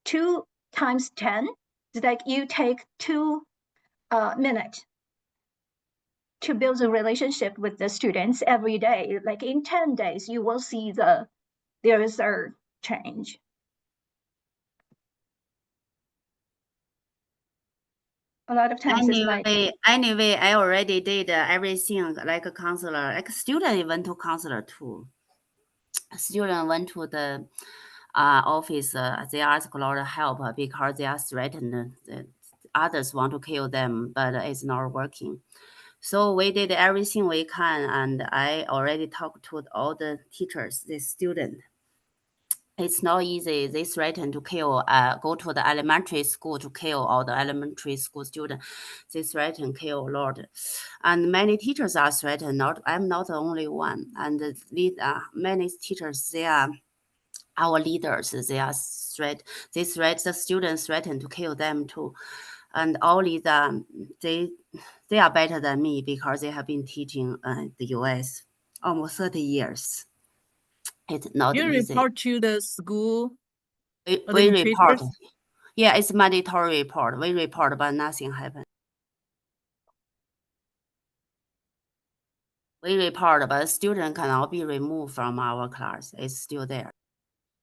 2 times 10? It's like you take 2 minutes to build a relationship with the students every day. Like in 10 days, you will see there is a change. A lot of times anyway, I already did everything like a counselor, like a student went to counselor too. Student went to the office, they ask a lot of help because they are threatened. Others want to kill them, but it's not working. So we did everything we can, and I already talked to all the teachers, the students. It's not easy. They threaten to kill, go to the elementary school to kill all the elementary school students. They threaten kill a lot. And many teachers are threatened. I'm not the only one. And many teachers, they are our leaders. They threat the students threaten to kill them too. And all these, they are better than me because they have been teaching the US almost 30 years. It's not You easy. report to the school? We report. Yeah, it's mandatory report. We report, but nothing happened. We report, but student cannot be removed from our class. It's still there.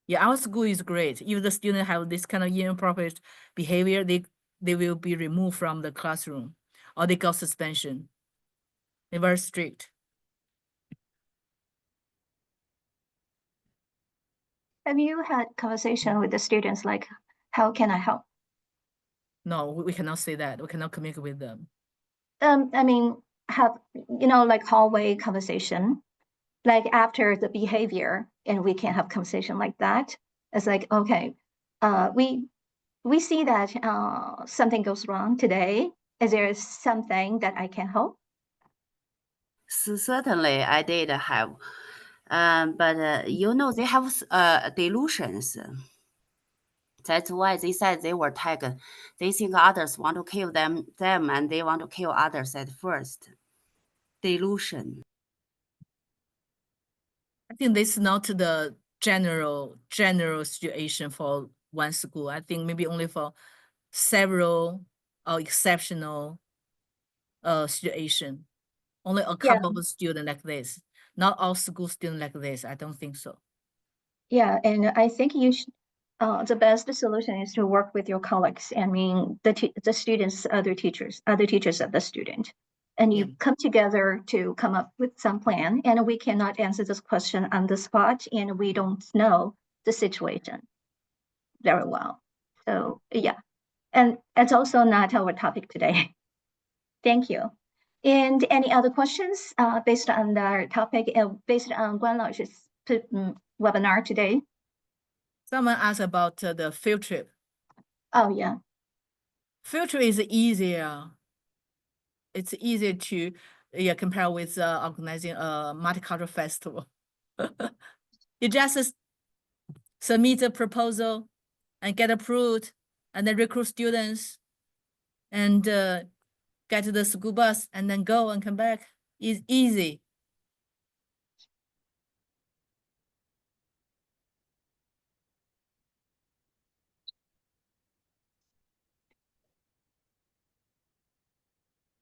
Yeah, our school is great. If the student have this kind of inappropriate behavior, they will be removed from the classroom or they got suspension. They're very strict. Have you had conversation with the students like, how can I help? No, we cannot say that. We cannot communicate with them. I mean, have, like hallway conversation, like after the behavior, and we can have conversation like that. It's like, okay, we see that something goes wrong today. Is there something that I can help? Certainly, I did have, but they have delusions. That's why they said they were tagged. They think others want to kill them, and they want to kill others at first. Delusion. I think this is not the general situation for one school. I think maybe only for several exceptional situation. Only a couple of students like this. Not all school students like this. I don't think so. Yeah, and I think you should. The best solution is to work with your colleagues. I mean, the students, other teachers of the student, and you come together to come up with some plan. And we cannot answer this question on the spot, and we don't know the situation very well. So yeah, and it's also not our topic today. Thank you. And any other questions based on the topic, based on Guan Lao's webinar today? Someone asked about the field trip. Oh, yeah. Field trip is easier. It's easier to compare with organizing a multicultural festival. You just submit a proposal and get approved, and then recruit students and get to the school bus and then go and come back. It's easy.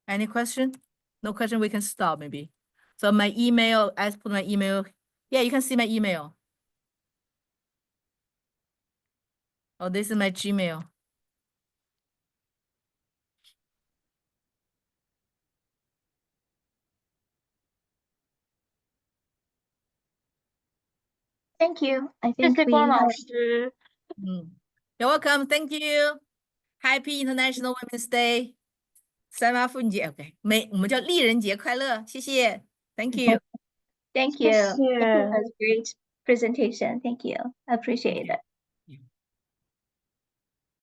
Any question? No question, we can stop maybe. So my email, I put my email. Yeah, you can see my email. Oh, this is my Gmail. Thank you. I think we You're welcome. Thank you. Happy International Women's Day. 三八妇女节 ，OK， 我们叫丽人节快乐，谢谢 ，Thank you， Thank you. It was a great presentation. Thank you. I appreciate it.